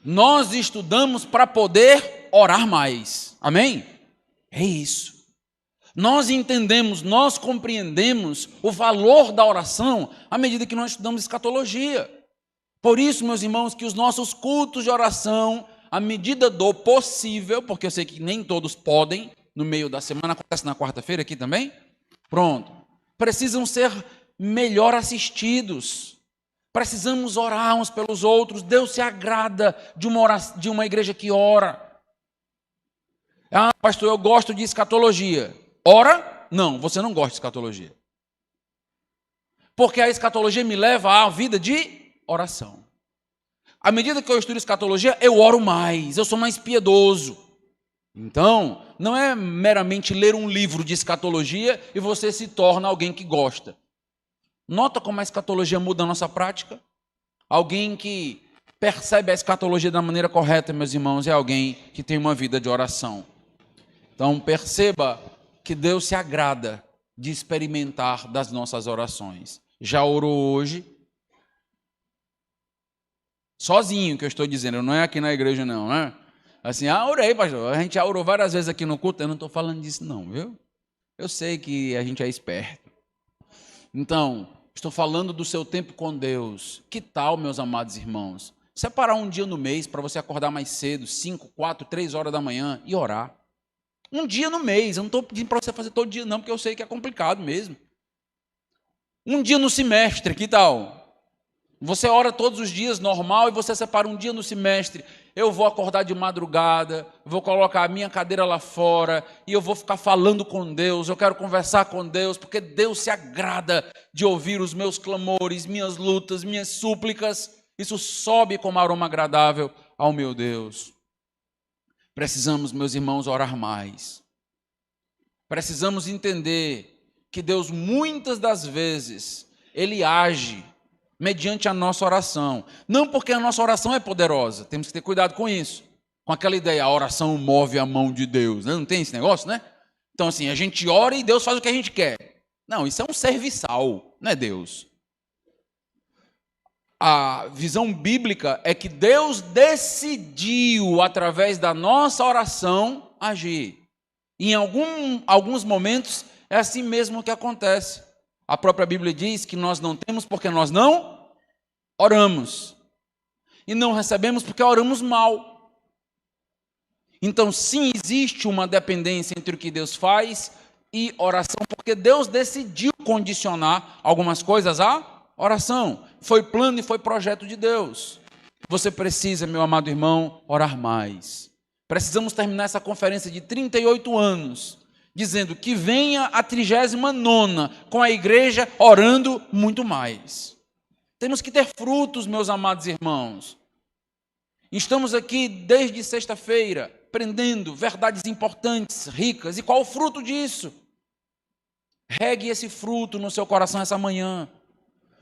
S1: Nós estudamos para poder orar mais. Amém? É isso. Nós entendemos, nós compreendemos o valor da oração à medida que nós estudamos escatologia. Por isso, meus irmãos, que os nossos cultos de oração, à medida do possível, porque eu sei que nem todos podem, no meio da semana, acontece na quarta-feira aqui também, pronto, precisam ser melhor assistidos. Precisamos orar uns pelos outros. Deus se agrada de uma igreja que ora. Ah, pastor, eu gosto de escatologia. Ora? Não, você não gosta de escatologia. Porque a escatologia me leva à vida de oração. À medida que eu estudo escatologia, eu oro mais, eu sou mais piedoso. Então, não é meramente ler um livro de escatologia e você se torna alguém que gosta. Nota como a escatologia muda a nossa prática? Alguém que percebe a escatologia da maneira correta, meus irmãos, é alguém que tem uma vida de oração. Então, perceba que Deus se agrada de experimentar das nossas orações. Já orou hoje? Sozinho, que eu estou dizendo, não é aqui na igreja não, né? Assim, orei, pastor, a gente já orou várias vezes aqui no culto, eu não estou falando disso não, viu? Eu sei que a gente é esperto. Então, estou falando do seu tempo com Deus. Que tal, meus amados irmãos? Separar um dia no mês para você acordar mais cedo, 5, 4, 3 horas da manhã e orar. Um dia no mês, eu não estou pedindo para você fazer todo dia não, porque eu sei que é complicado mesmo. Um dia no semestre, que tal? Você ora todos os dias normal e você separa um dia no semestre. Eu vou acordar de madrugada, vou colocar a minha cadeira lá fora e eu vou ficar falando com Deus. Eu quero conversar com Deus, porque Deus se agrada de ouvir os meus clamores, minhas lutas, minhas súplicas. Isso sobe como aroma agradável ao meu Deus. Precisamos, meus irmãos, orar mais. Precisamos entender que Deus, muitas das vezes, Ele age mediante a nossa oração. Não porque a nossa oração é poderosa, temos que ter cuidado com isso. Com aquela ideia, a oração move a mão de Deus, né? Não tem esse negócio, né? Então assim, a gente ora e Deus faz o que a gente quer. Não, isso é um serviçal, não é Deus. A visão bíblica é que Deus decidiu, através da nossa oração, agir. E em alguns momentos é assim mesmo que acontece. A própria Bíblia diz que nós não temos porque nós não oramos. E não recebemos porque oramos mal. Então, sim, existe uma dependência entre o que Deus faz e oração, porque Deus decidiu condicionar algumas coisas à oração. Foi plano e foi projeto de Deus. Você precisa, meu amado irmão, orar mais. Precisamos terminar essa conferência de 38 anos dizendo que venha a 39ª com a igreja orando muito mais. Temos que ter frutos, meus amados irmãos. Estamos aqui desde sexta-feira, aprendendo verdades importantes, ricas. E qual o fruto disso? Regue esse fruto no seu coração essa manhã.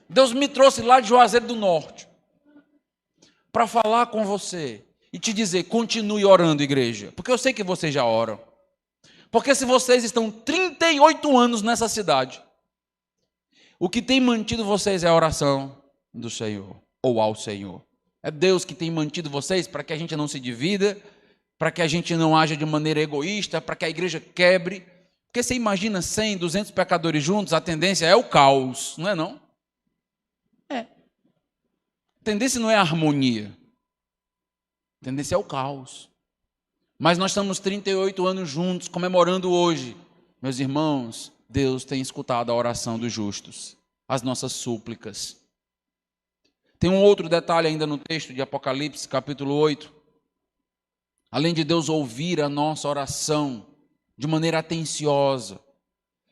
S1: Deus me trouxe lá de Juazeiro do Norte para falar com você e te dizer, continue orando, igreja, porque eu sei que vocês já oram. Porque se vocês estão 38 anos nessa cidade, o que tem mantido vocês é a oração do Senhor, ou ao Senhor. É Deus que tem mantido vocês para que a gente não se divida, para que a gente não haja de maneira egoísta, para que a igreja quebre. Porque você imagina 100, 200 pecadores juntos, a tendência é o caos, não é não? É. A tendência não é a harmonia. A tendência é o caos. Mas nós estamos 38 anos juntos, comemorando hoje. Meus irmãos, Deus tem escutado a oração dos justos, as nossas súplicas. Tem um outro detalhe ainda no texto de Apocalipse, capítulo 8. Além de Deus ouvir a nossa oração de maneira atenciosa,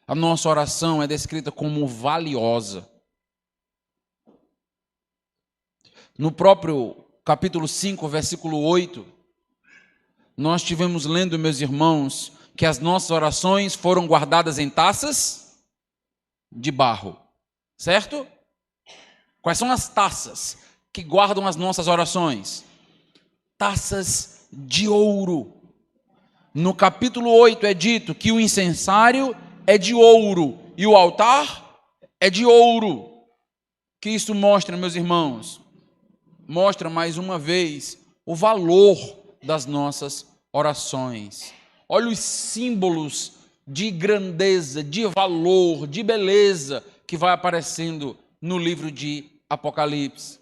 S1: a nossa oração é descrita como valiosa. No próprio capítulo 5, versículo 8, nós tivemos lendo, meus irmãos, que as nossas orações foram guardadas em taças de barro, certo? Quais são as taças que guardam as nossas orações? Taças de ouro. No capítulo 8 é dito que o incensário é de ouro e o altar é de ouro. O que isso mostra, meus irmãos? Mostra mais uma vez o valor das nossas orações. Olha os símbolos de grandeza, de valor, de beleza que vai aparecendo no livro de Apocalipse.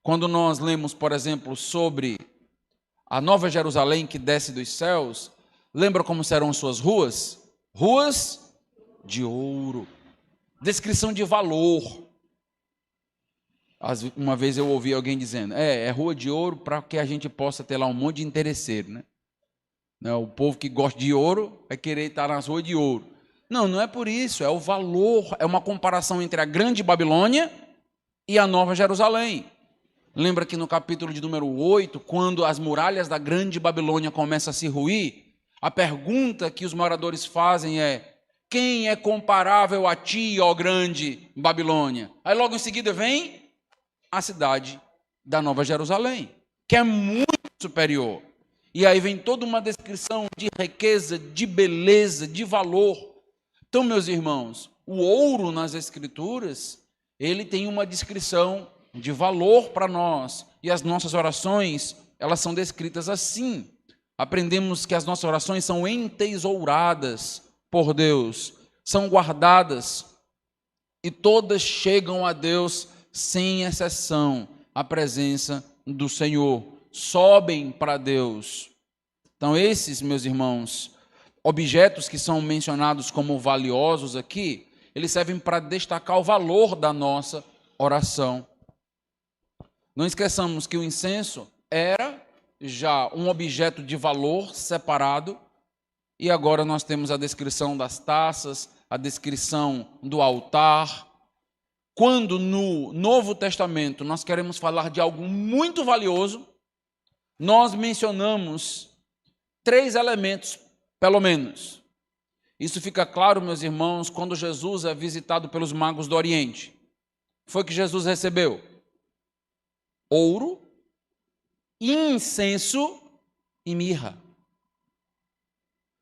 S1: Quando nós lemos, por exemplo, sobre a Nova Jerusalém que desce dos céus, lembra como serão suas ruas? Ruas de ouro. Descrição de valor. Uma vez eu ouvi alguém dizendo, é rua de ouro para que a gente possa ter lá um monte de interesseiro, né? O povo que gosta de ouro vai querer estar nas ruas de ouro. Não, não é por isso, é o valor, é uma comparação entre a grande Babilônia e a Nova Jerusalém. Lembra que no capítulo de número 8, quando as muralhas da grande Babilônia começam a se ruir, a pergunta que os moradores fazem é, quem é comparável a ti, ó grande Babilônia? Aí logo em seguida vem a cidade da Nova Jerusalém, que é muito superior. E aí vem toda uma descrição de riqueza, de beleza, de valor. Então, meus irmãos, o ouro nas Escrituras, ele tem uma descrição de valor para nós. E as nossas orações, elas são descritas assim. Aprendemos que as nossas orações são entesouradas por Deus, são guardadas, e todas chegam a Deus sem exceção, à presença do Senhor. Sobem para Deus. Então, esses, meus irmãos, objetos que são mencionados como valiosos aqui, eles servem para destacar o valor da nossa oração. Não esqueçamos que o incenso era já um objeto de valor separado, e agora nós temos a descrição das taças, a descrição do altar. Quando no Novo Testamento nós queremos falar de algo muito valioso, nós mencionamos 3 elementos, pelo menos. Isso fica claro, meus irmãos, quando Jesus é visitado pelos magos do Oriente. Foi que Jesus recebeu ouro, incenso e mirra.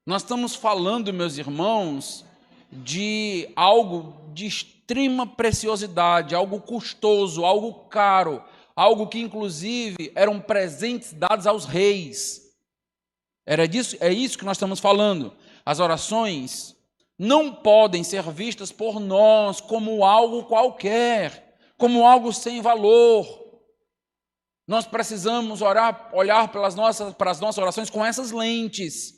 S1: Nós estamos falando, meus irmãos, de algo de extrema preciosidade, algo custoso, algo caro, algo que inclusive eram presentes dados aos reis. É isso que nós estamos falando. As orações não podem ser vistas por nós como algo qualquer, como algo sem valor. Nós precisamos olhar para as nossas orações com essas lentes,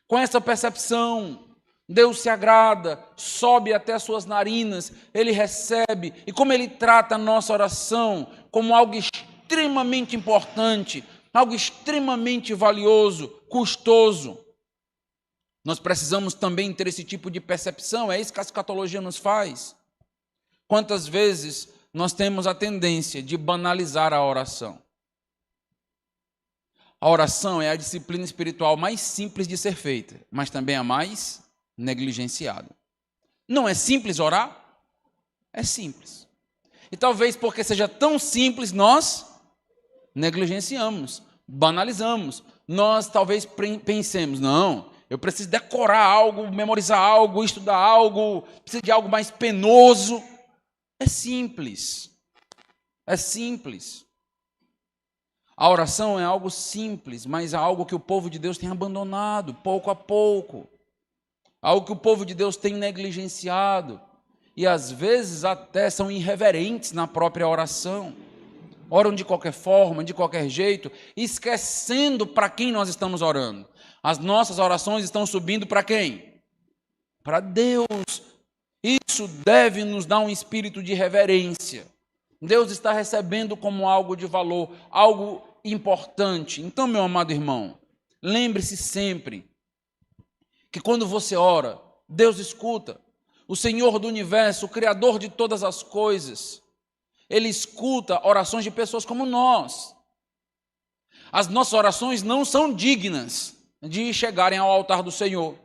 S1: com essa percepção. Deus se agrada, sobe até as suas narinas, Ele recebe, e como Ele trata a nossa oração como algo extremamente importante, algo extremamente valioso, custoso. Nós precisamos também ter esse tipo de percepção, é isso que a escatologia nos faz. Quantas vezes nós temos a tendência de banalizar a oração? A oração é a disciplina espiritual mais simples de ser feita, mas também a mais negligenciada. Não é simples orar? É simples. E talvez porque seja tão simples, nós negligenciamos, banalizamos. Nós talvez pensemos, não, eu preciso decorar algo, memorizar algo, estudar algo, preciso de algo mais penoso. É simples. É simples. A oração é algo simples, mas é algo que o povo de Deus tem abandonado, pouco a pouco. Algo que o povo de Deus tem negligenciado. E às vezes até são irreverentes na própria oração. Oram de qualquer forma, de qualquer jeito, esquecendo para quem nós estamos orando. As nossas orações estão subindo para quem? Para Deus. Isso deve nos dar um espírito de reverência. Deus está recebendo como algo de valor, algo importante. Então, meu amado irmão, lembre-se sempre que quando você ora, Deus escuta. O Senhor do universo, o Criador de todas as coisas, Ele escuta orações de pessoas como nós. As nossas orações não são dignas de chegarem ao altar do Senhor,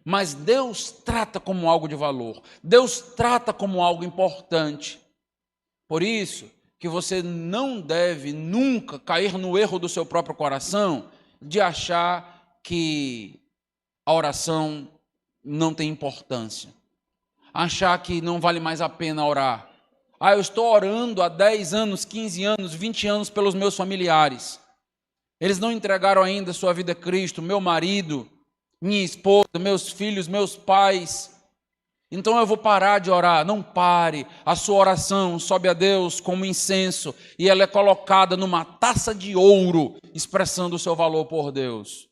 S1: mas Deus trata como algo de valor, Deus trata como algo importante. Por isso que você não deve nunca cair no erro do seu próprio coração de achar que a oração não tem importância, achar que não vale mais a pena orar. Eu estou orando há 10 anos, 15 anos, 20 anos pelos meus familiares. Eles não entregaram ainda sua vida a Cristo, meu marido, minha esposa, meus filhos, meus pais. Então eu vou parar de orar. Não pare. A sua oração sobe a Deus como incenso e ela é colocada numa taça de ouro, expressando o seu valor por Deus.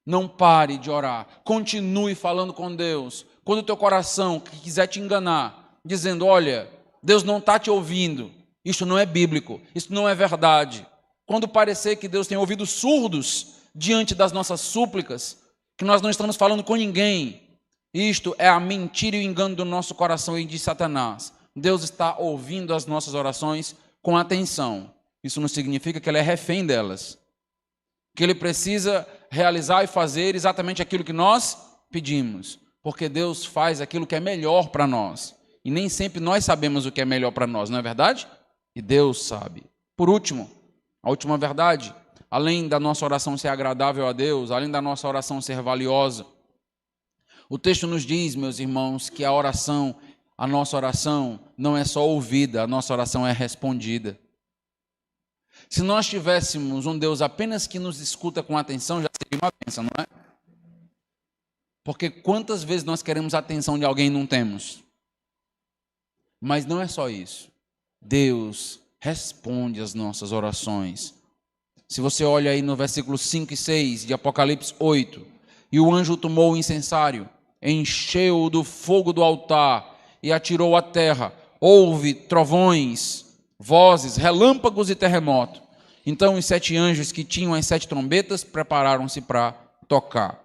S1: Não pare de orar. Continue falando com Deus. Quando o teu coração quiser te enganar, dizendo, olha, Deus não está te ouvindo, isso não é bíblico, isso não é verdade. Quando parecer que Deus tem ouvidos surdos diante das nossas súplicas, que nós não estamos falando com ninguém, isto é a mentira e o engano do nosso coração e de Satanás. Deus está ouvindo as nossas orações com atenção. Isso não significa que Ele é refém delas, que Ele precisa realizar e fazer exatamente aquilo que nós pedimos, porque Deus faz aquilo que é melhor para nós. E nem sempre nós sabemos o que é melhor para nós, não é verdade? e Deus sabe. Por último, a última verdade, além da nossa oração ser agradável a Deus, além da nossa oração ser valiosa, o texto nos diz, meus irmãos, que a nossa oração não é só ouvida, a nossa oração é respondida. Se nós tivéssemos um Deus apenas que nos escuta com atenção, já seria uma bênção, não é? Porque quantas vezes nós queremos a atenção de alguém e não temos? Mas não é só isso. Deus responde às nossas orações. Se você olha aí no versículos 5 e 6 de Apocalipse 8, e o anjo tomou o incensário, encheu-o do fogo do altar e atirou à terra. Houve trovões, vozes, relâmpagos e terremoto. Então os 7 anjos que tinham as 7 trombetas prepararam-se para tocar.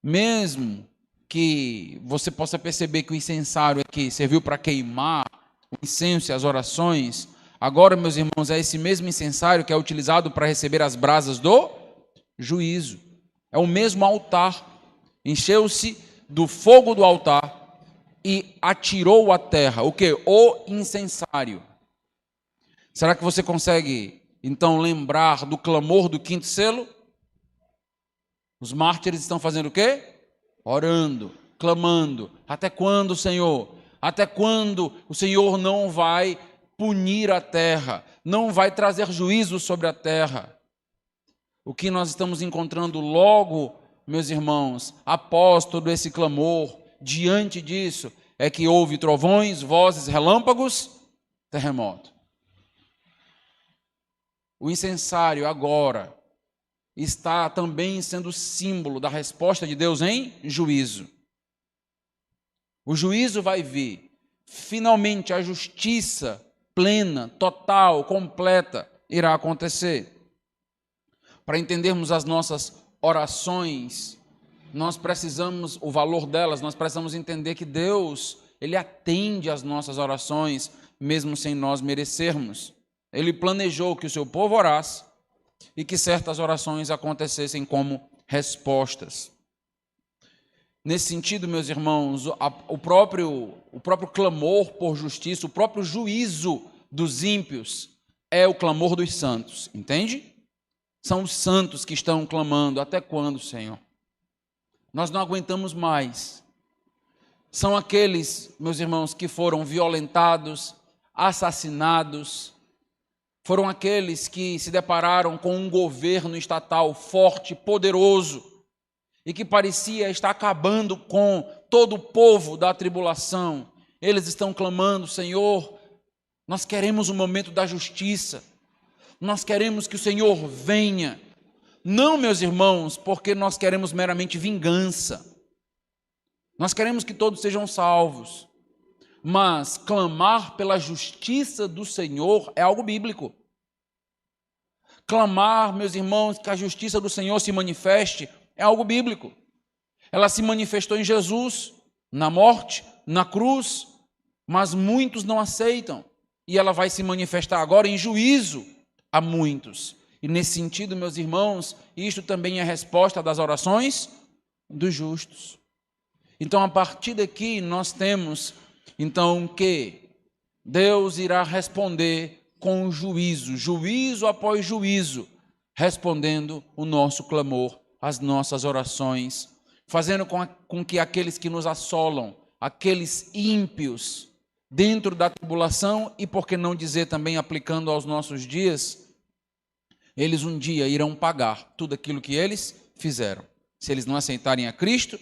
S1: Mesmo que você possa perceber que o incensário aqui serviu para queimar o incenso e as orações, agora, meus irmãos, é esse mesmo incensário que é utilizado para receber as brasas do juízo. É o mesmo altar. Encheu-se do fogo do altar e atirou à terra. O quê? O incensário. Será que você consegue, então, lembrar do clamor do 5º selo? Os mártires estão fazendo o quê? Orando, clamando. Até quando, Senhor? Até quando o Senhor não vai punir a terra? Não vai trazer juízo sobre a terra? O que nós estamos encontrando logo, meus irmãos, após todo esse clamor, diante disso, é que houve trovões, vozes, relâmpagos, terremoto. O incensário agora está também sendo símbolo da resposta de Deus em juízo. O juízo vai vir. Finalmente a justiça plena, total, completa irá acontecer. Para entendermos as nossas orações, nós precisamos, o valor delas, nós precisamos entender que Deus, Ele atende às nossas orações, mesmo sem nós merecermos. Ele planejou que o seu povo orasse e que certas orações acontecessem como respostas. Nesse sentido, meus irmãos, o próprio clamor por justiça, o próprio juízo dos ímpios é o clamor dos santos, entende? São os santos que estão clamando. Até quando, Senhor? Nós não aguentamos mais. São aqueles, meus irmãos, que foram violentados, assassinados, foram aqueles que se depararam com um governo estatal forte, poderoso, e que parecia estar acabando com todo o povo da tribulação. Eles estão clamando: Senhor, nós queremos o momento da justiça, nós queremos que o Senhor venha. Não, meus irmãos, porque nós queremos meramente vingança. Nós queremos que todos sejam salvos. Mas clamar pela justiça do Senhor é algo bíblico. Clamar, meus irmãos, que a justiça do Senhor se manifeste é algo bíblico. Ela se manifestou em Jesus, na morte, na cruz, mas muitos não aceitam. E ela vai se manifestar agora em juízo a muitos. E nesse sentido, meus irmãos, isto também é resposta das orações dos justos. Então, a partir daqui, nós temos, então, que Deus irá responder com juízo, juízo após juízo, respondendo o nosso clamor, as nossas orações, fazendo com que aqueles que nos assolam, aqueles ímpios, dentro da tribulação, e por que não dizer também aplicando aos nossos dias, eles um dia irão pagar tudo aquilo que eles fizeram. Se eles não aceitarem a Cristo,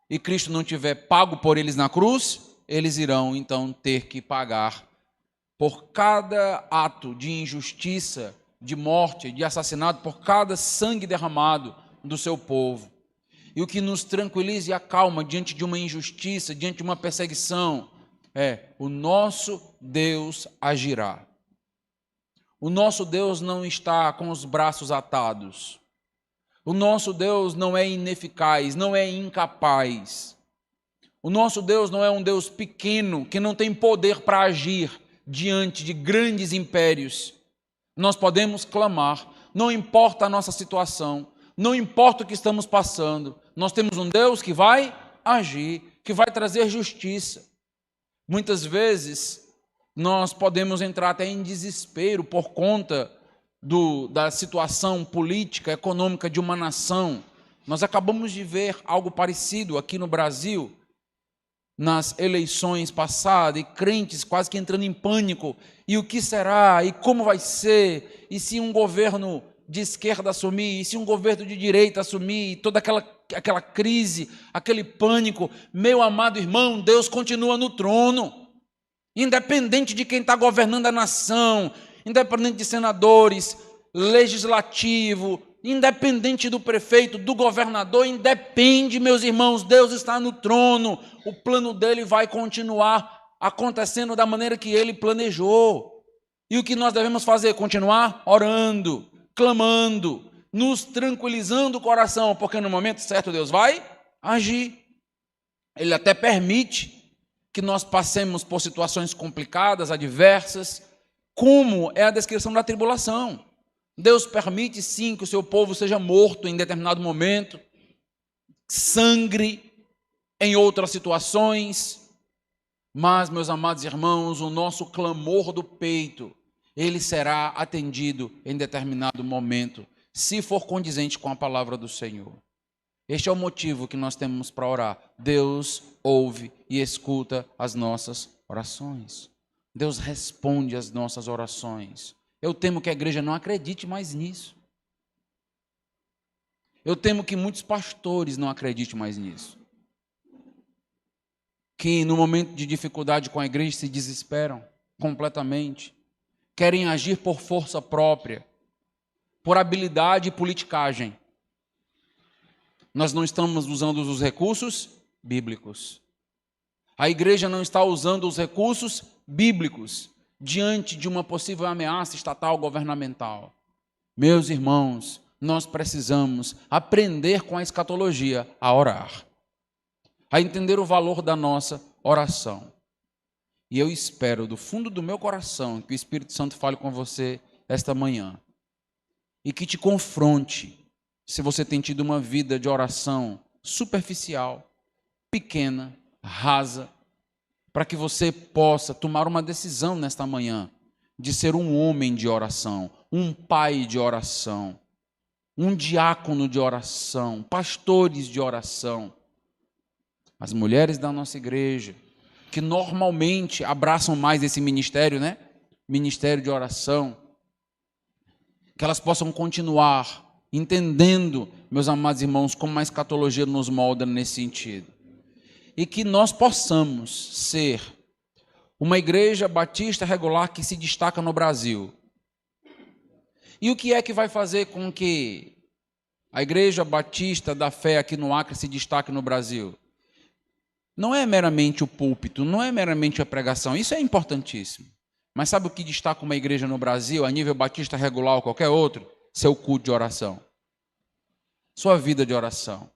S1: e Cristo não tiver pago por eles na cruz, eles irão então ter que pagar por cada ato de injustiça, de morte, de assassinato, por cada sangue derramado do seu povo. E o que nos tranquiliza e acalma diante de uma injustiça, diante de uma perseguição, é: o nosso Deus agirá. O nosso Deus não está com os braços atados. O nosso Deus não é ineficaz, não é incapaz. O nosso Deus não é um Deus pequeno, que não tem poder para agir diante de grandes impérios. Nós podemos clamar, não importa a nossa situação, não importa o que estamos passando, nós temos um Deus que vai agir, que vai trazer justiça. Muitas vezes, Nós podemos entrar até em desespero por conta da situação política, econômica de uma nação. Nós acabamos de ver algo parecido aqui no Brasil, nas eleições passadas, e crentes quase que entrando em pânico. E o que será? E como vai ser? E se um governo de esquerda assumir? E se um governo de direita assumir? E toda aquela crise, aquele pânico. Meu amado irmão, Deus continua no trono. Independente de quem está governando a nação, independente de senadores, legislativo, independente do prefeito, do governador, independe, meus irmãos, Deus está no trono, o plano dele vai continuar acontecendo da maneira que ele planejou. E o que nós devemos fazer? Continuar orando, clamando, nos tranquilizando o coração, porque no momento certo Deus vai agir. Ele até permite que nós passemos por situações complicadas, adversas, como é a descrição da tribulação. Deus permite sim que o seu povo seja morto em determinado momento, sangre em outras situações, mas, meus amados irmãos, o nosso clamor do peito, ele será atendido em determinado momento, se for condizente com a palavra do Senhor. Este é o motivo que nós temos para orar. Deus ouve e escuta as nossas orações. Deus responde às nossas orações. Eu temo que a igreja não acredite mais nisso. Eu temo que muitos pastores não acreditem mais nisso. Que no momento de dificuldade com a igreja se desesperam completamente. Querem agir por força própria, por habilidade e politicagem. Nós não estamos usando os recursos bíblicos. A igreja não está usando os recursos bíblicos diante de uma possível ameaça estatal governamental. Meus irmãos, nós precisamos aprender com a escatologia a orar, a entender o valor da nossa oração. E eu espero do fundo do meu coração que o Espírito Santo fale com você esta manhã e que te confronte se você tem tido uma vida de oração superficial, pequena, rasa, para que você possa tomar uma decisão nesta manhã de ser um homem de oração, um pai de oração, um diácono de oração, pastores de oração. As mulheres da nossa igreja, que normalmente abraçam mais esse ministério, né? Ministério de oração, que elas possam continuar entendendo, meus amados irmãos, como a escatologia nos molda nesse sentido. E que nós possamos ser uma igreja batista regular que se destaca no Brasil. E o que é que vai fazer com que a igreja batista da fé aqui no Acre se destaque no Brasil? Não é meramente o púlpito, não é meramente a pregação, isso é importantíssimo. Mas sabe o que destaca uma igreja no Brasil, a nível batista regular ou qualquer outro? Seu culto de oração, sua vida de oração.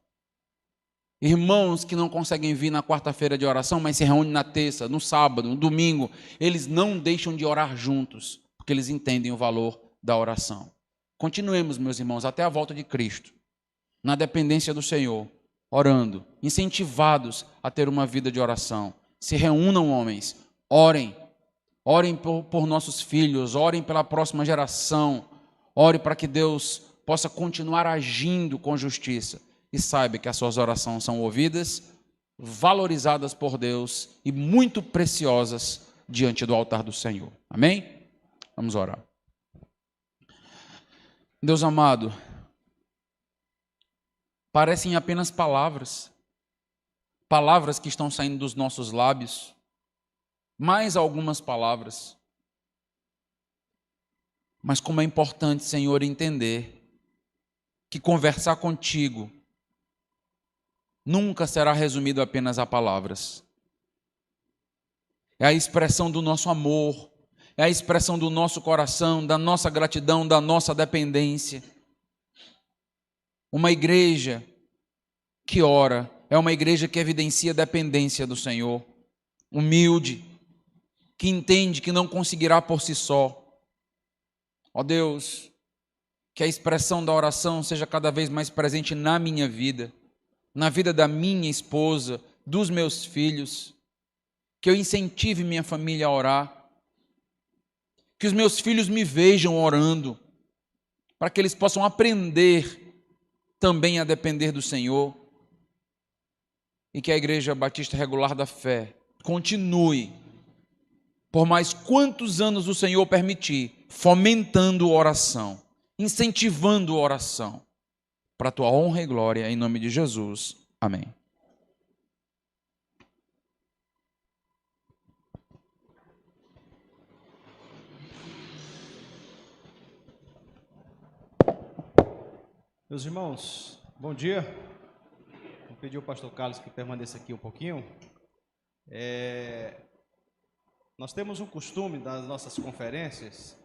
S1: Irmãos que não conseguem vir na quarta-feira de oração, mas se reúnem na terça, no sábado, no domingo, eles não deixam de orar juntos, porque eles entendem o valor da oração. Continuemos, meus irmãos, até a volta de Cristo, na dependência do Senhor, orando, incentivados a ter uma vida de oração. Se reúnam, homens, orem por nossos filhos, orem pela próxima geração, ore para que Deus possa continuar agindo com justiça. E saiba que as suas orações são ouvidas, valorizadas por Deus e muito preciosas diante do altar do Senhor. Amém? Vamos orar. Deus amado, parecem apenas palavras que estão saindo dos nossos lábios, mais algumas palavras. Mas como é importante, Senhor, entender que conversar contigo nunca será resumido apenas a palavras. É a expressão do nosso amor, é a expressão do nosso coração, da nossa gratidão, da nossa dependência. Uma igreja que ora é uma igreja que evidencia a dependência do Senhor, humilde, que entende que não conseguirá por si só. Ó Deus, que a expressão da oração seja cada vez mais presente na minha vida, na vida da minha esposa, dos meus filhos, que eu incentive minha família a orar, que os meus filhos me vejam orando, para que eles possam aprender também a depender do Senhor, e que a Igreja Batista Regular da Fé continue, por mais quantos anos o Senhor permitir, fomentando oração, incentivando oração, para a tua honra e glória, em nome de Jesus. Amém.
S2: Meus irmãos, bom dia. Vou pedir ao pastor Carlos que permaneça aqui um pouquinho. Nós temos um costume das nossas conferências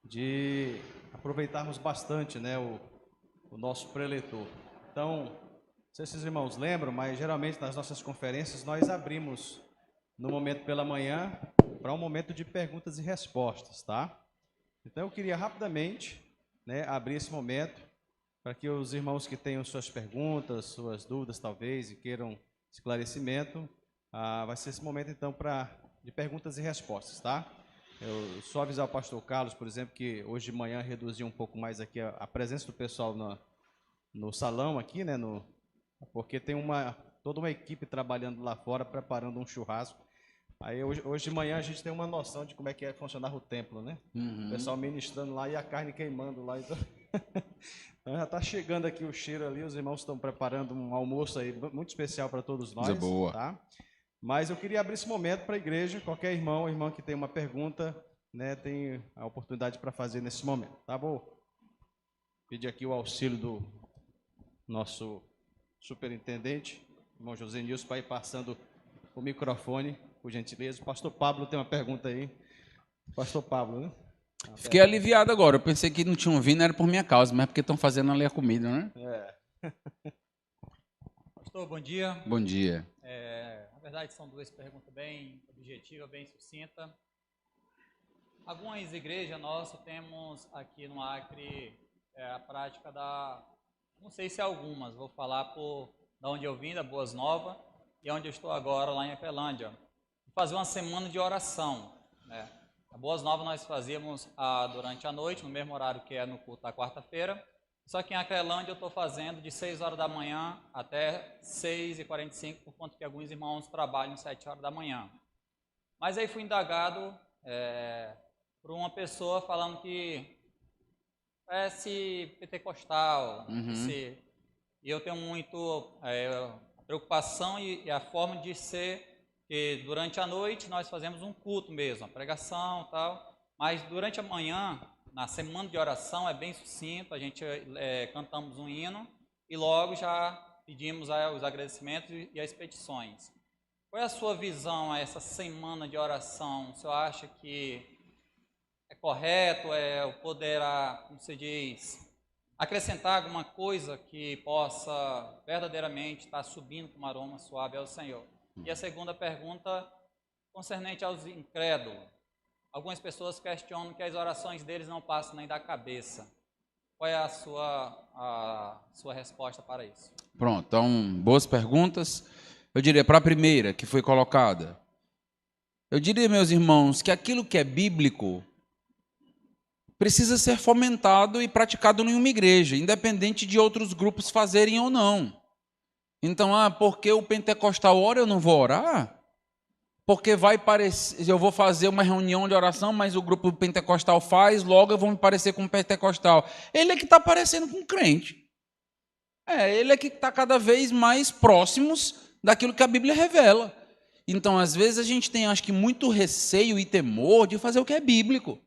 S2: de aproveitarmos bastante, né, o nosso preletor. Então, não sei se os irmãos lembram, mas geralmente nas nossas conferências nós abrimos no momento pela manhã para um momento de perguntas e respostas, tá? Então eu queria rapidamente, né, abrir esse momento para que os irmãos que tenham suas perguntas, suas dúvidas talvez, e queiram esclarecimento, vai ser esse momento então de perguntas e respostas, tá? Eu só avisar o pastor Carlos, por exemplo, que hoje de manhã reduzi um pouco mais aqui a presença do pessoal no salão aqui, né, porque tem toda uma equipe trabalhando lá fora, preparando um churrasco. Aí hoje de manhã a gente tem uma noção de como é que é funcionar o templo, né? O pessoal ministrando lá e a carne queimando lá. Então já está chegando aqui o cheiro ali, os irmãos estão preparando um almoço aí muito especial para todos nós.
S1: Coisa boa.
S2: Tá? Mas eu queria abrir esse momento para a igreja, qualquer irmão ou irmã que tem uma pergunta, né, tem a oportunidade para fazer nesse momento, tá bom? Pedir aqui o auxílio do nosso superintendente, irmão José Nilson, para ir passando o microfone, por gentileza. O pastor Pablo tem uma pergunta aí. Pastor Pablo, né?
S1: Fiquei aliviado agora. Eu pensei que não tinham vindo, era por minha causa, mas é porque estão fazendo ali a comida, né?
S3: Pastor, bom dia.
S1: Bom dia.
S3: Na verdade, são duas perguntas bem objetivas, bem sucintas. Algumas igrejas nossas temos aqui no Acre a prática não sei se algumas, vou falar da onde eu vim, da Boas Novas, e onde eu estou agora, lá em Acrelândia. Fazer uma semana de oração, né? A Boas Novas nós fazíamos durante a noite, no mesmo horário que é no culto da quarta-feira. Só que em Acrelândia eu estou fazendo de 6 horas da manhã até 6h45, por conta que alguns irmãos trabalham 7 horas da manhã. Mas aí fui indagado por uma pessoa falando que parece pentecostal, e eu tenho muito preocupação e a forma de ser que durante a noite nós fazemos um culto mesmo, a pregação e tal, mas durante a manhã, na semana de oração, é bem sucinto, a gente cantamos um hino e logo já pedimos os agradecimentos e as petições. Qual é a sua visão a essa semana de oração? O senhor acha que é correto, o poder, como se diz, acrescentar alguma coisa que possa verdadeiramente estar subindo com um aroma suave ao Senhor? E a segunda pergunta, concernente aos incrédulos. Algumas pessoas questionam que as orações deles não passam nem da cabeça. Qual é a sua resposta para isso?
S1: Pronto, então, boas perguntas. Eu diria, para a primeira que foi colocada, eu diria, meus irmãos, que aquilo que é bíblico precisa ser fomentado e praticado em uma igreja, independente de outros grupos fazerem ou não. Então, porque o pentecostal ora, eu não vou orar? Porque vai parecer, eu vou fazer uma reunião de oração, mas o grupo pentecostal faz, logo eu vou me parecer com um pentecostal. Ele é que está parecendo com um crente. Ele é que está cada vez mais próximos daquilo que a Bíblia revela. Então, às vezes, a gente tem, acho que, muito receio e temor de fazer o que é bíblico.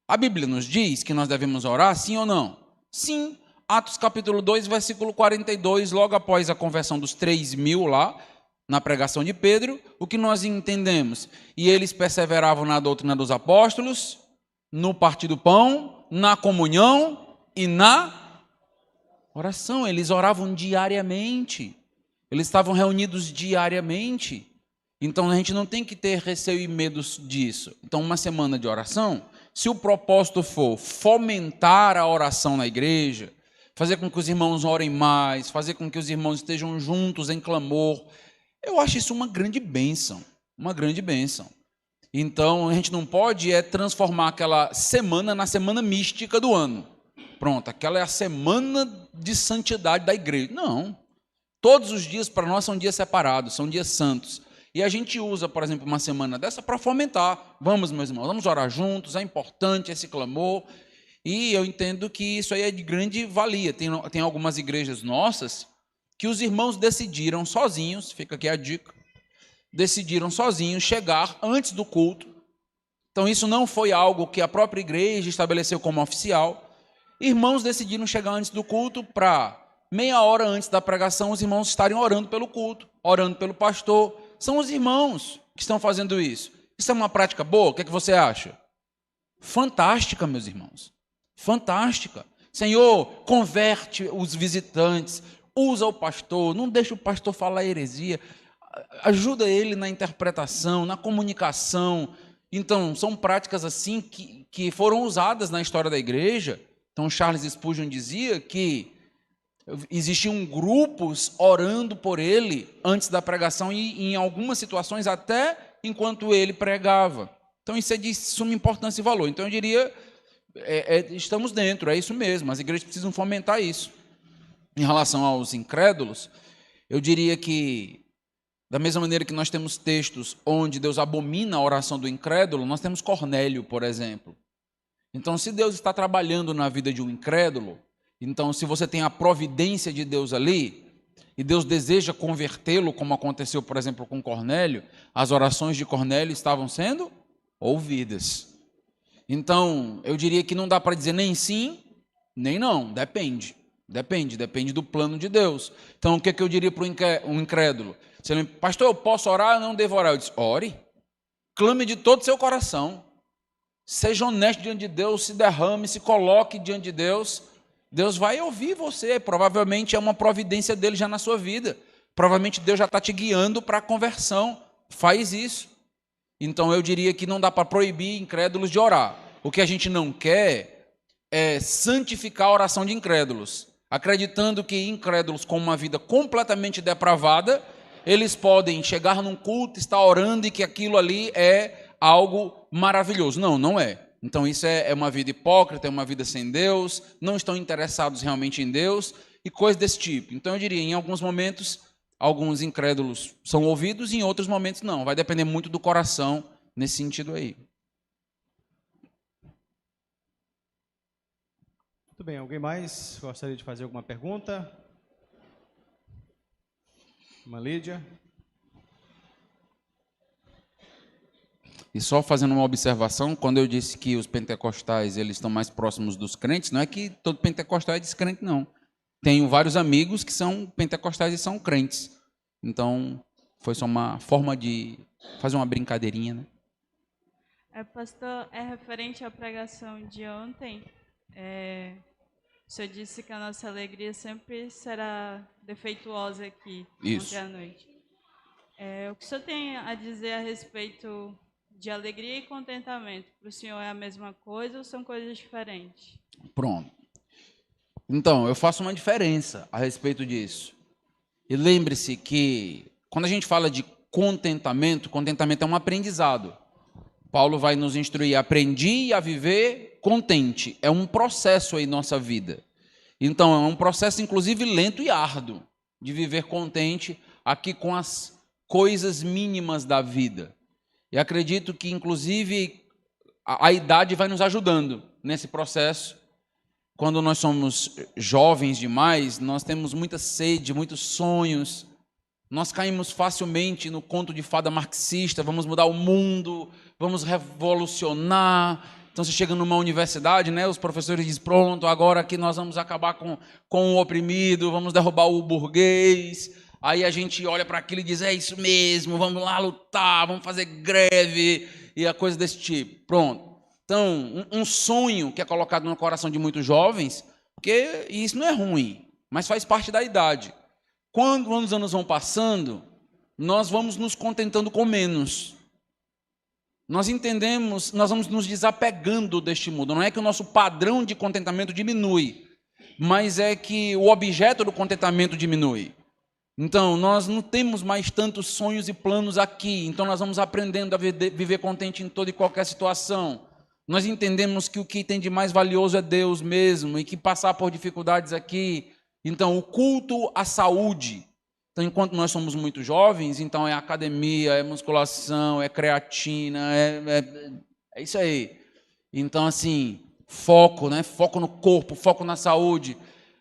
S1: A Bíblia nos diz que nós devemos orar, sim ou não? Sim. Atos capítulo 2, versículo 42, logo após a conversão dos 3.000 lá, na pregação de Pedro, o que nós entendemos? E eles perseveravam na doutrina dos apóstolos, no partir do pão, na comunhão e na oração. Eles oravam diariamente. Eles estavam reunidos diariamente. Então, a gente não tem que ter receio e medo disso. Então, uma semana de oração, se o propósito for fomentar a oração na igreja, fazer com que os irmãos orem mais, fazer com que os irmãos estejam juntos em clamor, eu acho isso uma grande bênção, uma grande bênção. Então, a gente não pode transformar aquela semana na semana mística do ano. Pronto, aquela é a semana de santidade da igreja. Não. Todos os dias para nós são dias separados, são dias santos. E a gente usa, por exemplo, uma semana dessa para fomentar. Vamos, meus irmãos, vamos orar juntos, é importante esse clamor. E eu entendo que isso aí é de grande valia. Tem algumas igrejas nossas que os irmãos decidiram sozinhos, fica aqui a dica, decidiram sozinhos chegar antes do culto. Então isso não foi algo que a própria igreja estabeleceu como oficial. Irmãos decidiram chegar antes do culto para meia hora antes da pregação os irmãos estarem orando pelo culto, orando pelo pastor. São os irmãos que estão fazendo isso. Isso é uma prática boa? O que é que você acha? Fantástica, meus irmãos. Fantástica. Senhor, converte os visitantes, usa o pastor, não deixa o pastor falar heresia, ajuda ele na interpretação, na comunicação. Então, são práticas assim que foram usadas na história da igreja. Então, Charles Spurgeon dizia que existiam grupos orando por ele antes da pregação e, em algumas situações, até enquanto ele pregava. Então, isso é de suma importância e valor. Então, eu diria, estamos dentro, é isso mesmo. As igrejas precisam fomentar isso. Em relação aos incrédulos, eu diria que, da mesma maneira que nós temos textos onde Deus abomina a oração do incrédulo, nós temos Cornélio, por exemplo. Então, se Deus está trabalhando na vida de um incrédulo, então, se você tem a providência de Deus ali, e Deus deseja convertê-lo, como aconteceu, por exemplo, com Cornélio, as orações de Cornélio estavam sendo ouvidas. Então, eu diria que não dá para dizer nem sim, nem não, depende. Depende do plano de Deus. Então, o que eu diria para um incrédulo? Você lembra, pastor, eu posso orar ou não devo orar? Eu disse, ore, clame de todo o seu coração, seja honesto diante de Deus, se derrame, se coloque diante de Deus. Deus vai ouvir você, provavelmente é uma providência dele já na sua vida. Provavelmente Deus já está te guiando para a conversão. Faz isso. Então eu diria que não dá para proibir incrédulos de orar. O que a gente não quer é santificar a oração de incrédulos, acreditando que incrédulos com uma vida completamente depravada, eles podem chegar num culto, estar orando e que aquilo ali é algo maravilhoso. Não, não é. Então isso é uma vida hipócrita, é uma vida sem Deus, não estão interessados realmente em Deus e coisas desse tipo. Então eu diria, em alguns momentos, alguns incrédulos são ouvidos e em outros momentos não. Vai depender muito do coração nesse sentido aí.
S2: Muito bem, alguém mais gostaria de fazer alguma pergunta? Uma Lídia?
S1: E só fazendo uma observação, quando eu disse que os pentecostais eles estão mais próximos dos crentes, não é que todo pentecostal é descrente, não. Tenho vários amigos que são pentecostais e são crentes. Então, foi só uma forma de fazer uma brincadeirinha, né?
S4: Pastor, é referente à pregação de ontem. O senhor disse que a nossa alegria sempre será defeituosa aqui,
S1: Isso.
S4: ontem à noite. O que o senhor tem a dizer a respeito de alegria e contentamento? Para o senhor é a mesma coisa ou são coisas diferentes?
S1: Pronto. Então, eu faço uma diferença a respeito disso. E lembre-se que, quando a gente fala de contentamento, contentamento é um aprendizado. Paulo vai nos instruir, aprendi a viver contente. É um processo aí em nossa vida. Então, é um processo, inclusive, lento e árduo, de viver contente aqui com as coisas mínimas da vida. E acredito que, inclusive, a idade vai nos ajudando nesse processo. Quando nós somos jovens demais, nós temos muita sede, muitos sonhos. Nós caímos facilmente no conto de fada marxista, vamos mudar o mundo, vamos revolucionar. Então, você chega numa universidade, né, os professores dizem, pronto, agora aqui nós vamos acabar com o oprimido, vamos derrubar o burguês. Aí a gente olha para aquilo e diz, é isso mesmo, vamos lá lutar, vamos fazer greve e a coisa desse tipo. Pronto. Então, um sonho que é colocado no coração de muitos jovens, porque isso não é ruim, mas faz parte da idade. Quando os anos vão passando, nós vamos nos contentando com menos. Nós entendemos, nós vamos nos desapegando deste mundo. Não é que o nosso padrão de contentamento diminui, mas é que o objeto do contentamento diminui. Então, nós não temos mais tantos sonhos e planos aqui. Então, nós vamos aprendendo a viver contente em toda e qualquer situação. Nós entendemos que o que tem de mais valioso é Deus mesmo e que passar por dificuldades aqui. Então, o culto à saúde. Então, enquanto nós somos muito jovens, então é academia, é musculação, é creatina, é isso aí. Então, assim, foco, né? Foco no corpo, foco na saúde.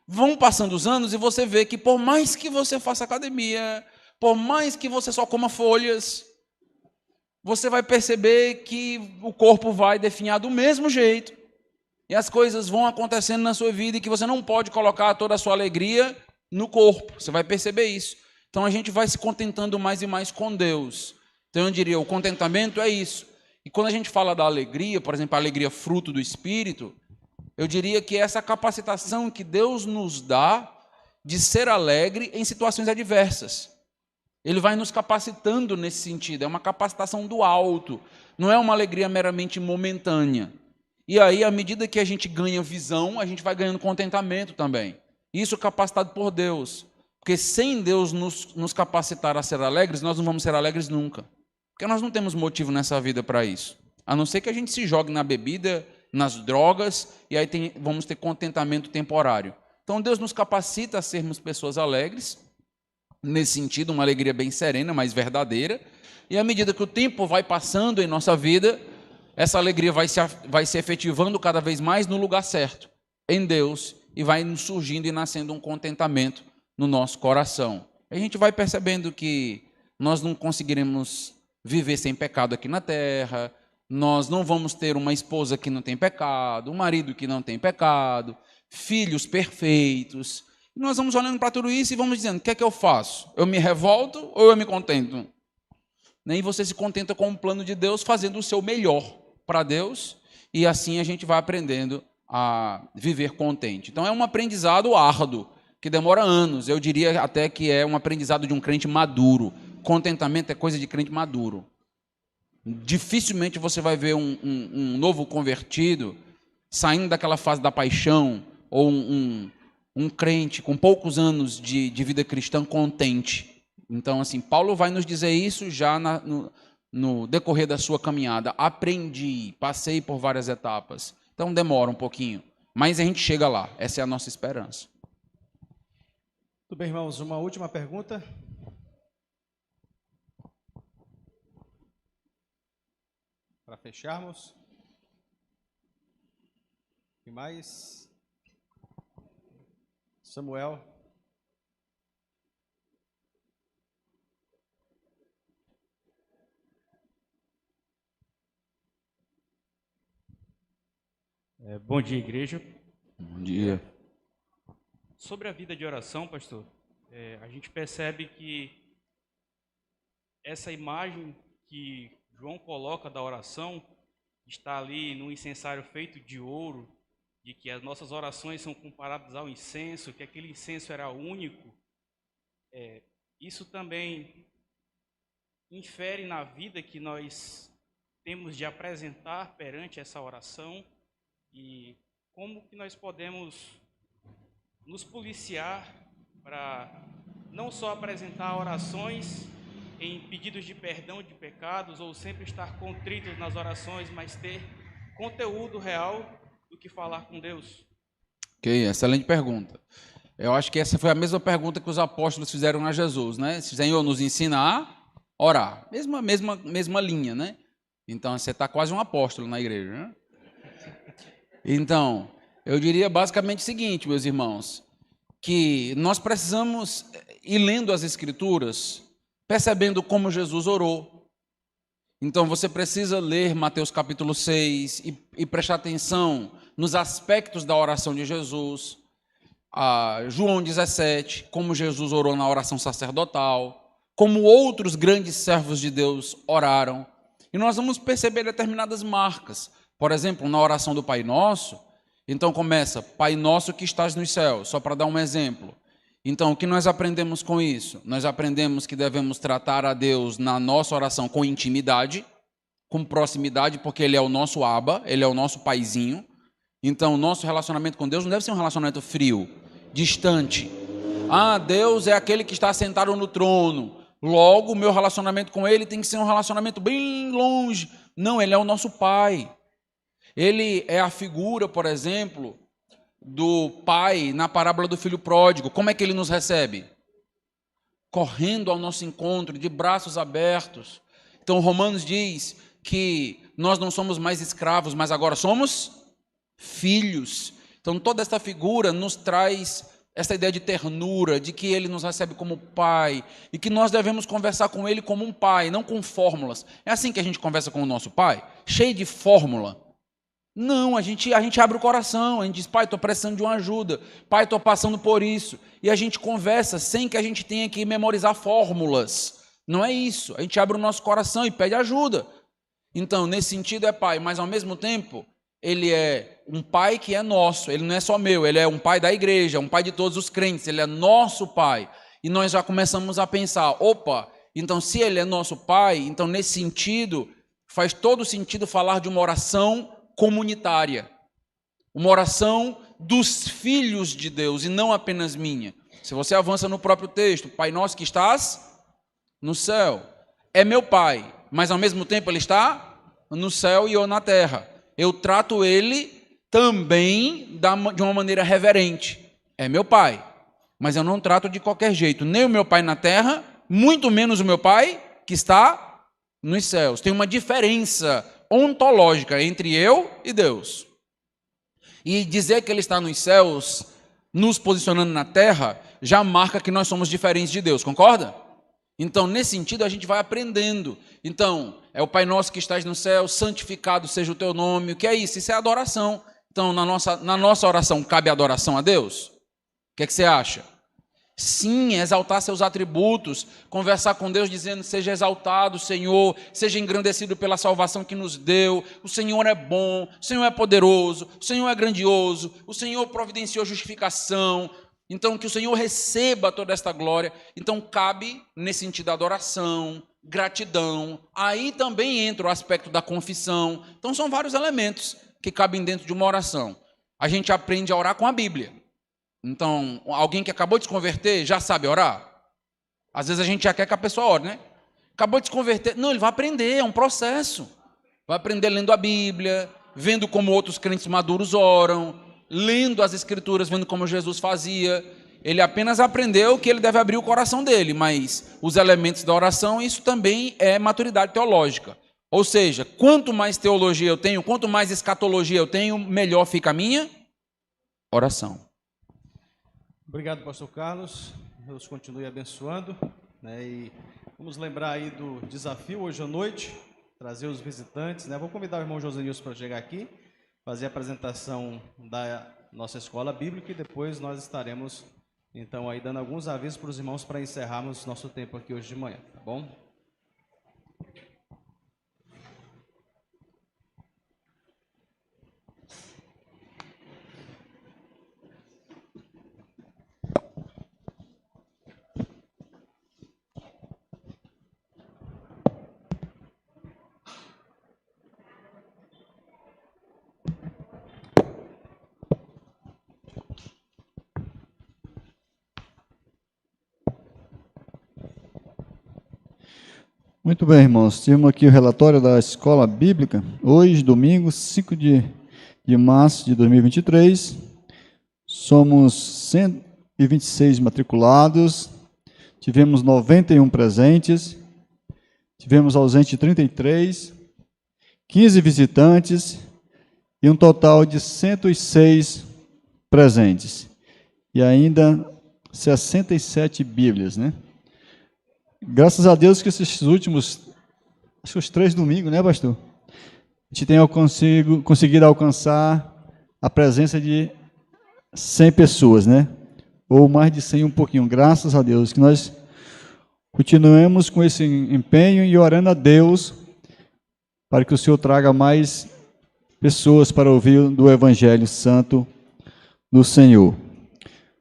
S1: Vão passando os anos e você vê que por mais que você faça academia, por mais que você só coma folhas, você vai perceber que o corpo vai definhar do mesmo jeito. E as coisas vão acontecendo na sua vida e que você não pode colocar toda a sua alegria no corpo. Você vai perceber isso. Então a gente vai se contentando mais e mais com Deus. Então eu diria, o contentamento é isso. E quando a gente fala da alegria, por exemplo, a alegria fruto do Espírito, eu diria que é essa capacitação que Deus nos dá de ser alegre em situações adversas. Ele vai nos capacitando nesse sentido, é uma capacitação do alto, não é uma alegria meramente momentânea. E aí, à medida que a gente ganha visão, a gente vai ganhando contentamento também. Isso capacitado por Deus. Porque sem Deus nos capacitar a ser alegres, nós não vamos ser alegres nunca. Porque nós não temos motivo nessa vida para isso. A não ser que a gente se jogue na bebida, nas drogas, e aí vamos ter contentamento temporário. Então Deus nos capacita a sermos pessoas alegres, nesse sentido, uma alegria bem serena, mas verdadeira, e à medida que o tempo vai passando em nossa vida, essa alegria vai se efetivando cada vez mais no lugar certo, em Deus, e vai nos surgindo e nascendo um contentamento no nosso coração. A gente vai percebendo que nós não conseguiremos viver sem pecado aqui na terra, nós não vamos ter uma esposa que não tem pecado, um marido que não tem pecado, filhos perfeitos. E nós vamos olhando para tudo isso e vamos dizendo, o que é que eu faço? Eu me revolto ou eu me contento? E você se contenta com o plano de Deus, fazendo o seu melhor para Deus, e assim a gente vai aprendendo a viver contente. Então é um aprendizado árduo, que demora anos. Eu diria até que é um aprendizado de um crente maduro. Contentamento é coisa de crente maduro. Dificilmente você vai ver um novo convertido saindo daquela fase da paixão, ou um crente com poucos anos de vida cristã contente. Então, assim, Paulo vai nos dizer isso já no decorrer da sua caminhada. Aprendi, passei por várias etapas. Então demora um pouquinho, mas a gente chega lá. Essa é a nossa esperança.
S2: Tudo bem, irmãos, uma última pergunta. Para fecharmos. E mais? Samuel.
S5: Bom dia, igreja.
S1: Bom dia.
S5: Sobre a vida de oração, pastor, a gente percebe que essa imagem que João coloca da oração está ali no incensário feito de ouro, de que as nossas orações são comparadas ao incenso, que aquele incenso era único. Isso também infere na vida que nós temos de apresentar perante essa oração e como que nós podemos nos policiar para não só apresentar orações em pedidos de perdão de pecados ou sempre estar contritos nas orações, mas ter conteúdo real do que falar com Deus?
S1: Ok, excelente pergunta. Eu acho que essa foi a mesma pergunta que os apóstolos fizeram a Jesus, né? Senhor, nos ensina a orar. Mesma linha, né? Então, você está quase um apóstolo na igreja, né? Então, eu diria basicamente o seguinte, meus irmãos, que nós precisamos ir lendo as Escrituras, percebendo como Jesus orou. Então, você precisa ler Mateus capítulo 6 e prestar atenção nos aspectos da oração de Jesus. João 17, como Jesus orou na oração sacerdotal, como outros grandes servos de Deus oraram. E nós vamos perceber determinadas marcas. Por exemplo, na oração do Pai Nosso, então começa, Pai Nosso que estás nos céus, só para dar um exemplo. Então, o que nós aprendemos com isso? Nós aprendemos que devemos tratar a Deus na nossa oração com intimidade, com proximidade, porque Ele é o nosso Abba, Ele é o nosso paizinho. Então, o nosso relacionamento com Deus não deve ser um relacionamento frio, distante. Ah, Deus é aquele que está sentado no trono. Logo, o meu relacionamento com Ele tem que ser um relacionamento bem longe. Não, Ele é o nosso Pai. Ele é a figura, por exemplo, do pai na parábola do filho pródigo. Como é que ele nos recebe? Correndo ao nosso encontro, de braços abertos. Então, Romanos diz que nós não somos mais escravos, mas agora somos filhos. Então, toda essa figura nos traz essa ideia de ternura, de que ele nos recebe como pai, e que nós devemos conversar com ele como um pai, não com fórmulas. É assim que a gente conversa com o nosso pai? Cheio de fórmula. Não, a gente abre o coração, a gente diz, pai, estou precisando de uma ajuda, pai, estou passando por isso, e a gente conversa sem que a gente tenha que memorizar fórmulas, não é isso, a gente abre o nosso coração e pede ajuda. Então, nesse sentido é pai, mas ao mesmo tempo, ele é um pai que é nosso, ele não é só meu, ele é um pai da igreja, um pai de todos os crentes, ele é nosso pai, e nós já começamos a pensar, opa, então se ele é nosso pai, então nesse sentido, faz todo sentido falar de uma oração comunitária, uma oração dos filhos de Deus e não apenas minha. Se você avança no próprio texto, Pai nosso que estás no céu, é meu pai, mas ao mesmo tempo ele está no céu e eu na terra. Eu trato ele também de uma maneira reverente. É meu pai, mas eu não trato de qualquer jeito, nem o meu pai na terra, muito menos o meu pai que está nos céus. Tem uma diferença ontológica entre eu e Deus. E dizer que ele está nos céus, nos posicionando na terra, já marca que nós somos diferentes de Deus, concorda? Então, nesse sentido, a gente vai aprendendo. Então, é o Pai Nosso que estás no céu, santificado seja o teu nome. O que é isso? Isso é adoração. Então, na nossa oração, cabe adoração a Deus? O que é que você acha? Sim, exaltar seus atributos, conversar com Deus dizendo, seja exaltado, Senhor, seja engrandecido pela salvação que nos deu, o Senhor é bom, o Senhor é poderoso, o Senhor é grandioso, o Senhor providenciou justificação, então que o Senhor receba toda esta glória. Então cabe nesse sentido adoração, gratidão, aí também entra o aspecto da confissão. Então são vários elementos que cabem dentro de uma oração. A gente aprende a orar com a Bíblia. Então, alguém que acabou de se converter já sabe orar? Às vezes a gente já quer que a pessoa ore, né? Acabou de se converter. Não, ele vai aprender, é um processo. Vai aprender lendo a Bíblia, vendo como outros crentes maduros oram, lendo as Escrituras, vendo como Jesus fazia. Ele apenas aprendeu que ele deve abrir o coração dele, mas os elementos da oração, isso também é maturidade teológica. Ou seja, quanto mais teologia eu tenho, quanto mais escatologia eu tenho, melhor fica a minha oração.
S2: Obrigado, pastor Carlos. Deus continue abençoando, né? E vamos lembrar aí do desafio hoje à noite, trazer os visitantes, né? Vou convidar o irmão Josenilson para chegar aqui, fazer a apresentação da nossa escola bíblica e depois nós estaremos, então, aí dando alguns avisos para os irmãos para encerrarmos nosso tempo aqui hoje de manhã, tá bom?
S6: Muito bem, irmãos. Temos aqui o relatório da Escola Bíblica. Hoje, domingo, 5 de março de 2023. Somos 126 matriculados. Tivemos 91 presentes. Tivemos ausente de 33. 15 visitantes. E um total de 106 presentes. E ainda 67 Bíblias, né? Graças a Deus que esses últimos, acho que os 3 domingos, né, pastor? A gente tem conseguido alcançar a presença de 100 pessoas, né? Ou mais de 100 um pouquinho. Graças a Deus que nós continuemos com esse empenho e orando a Deus para que o Senhor traga mais pessoas para ouvir do Evangelho Santo do Senhor.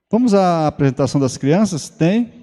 S6: Vamos à apresentação das crianças? Tem?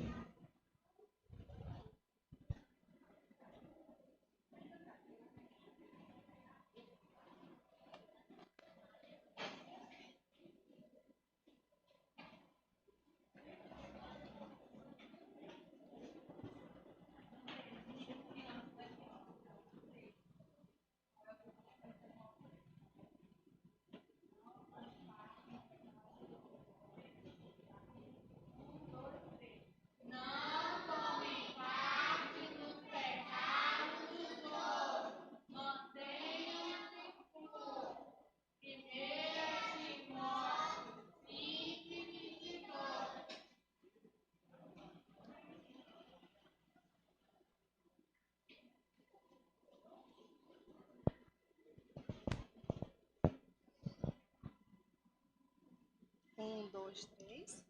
S7: 2, 3.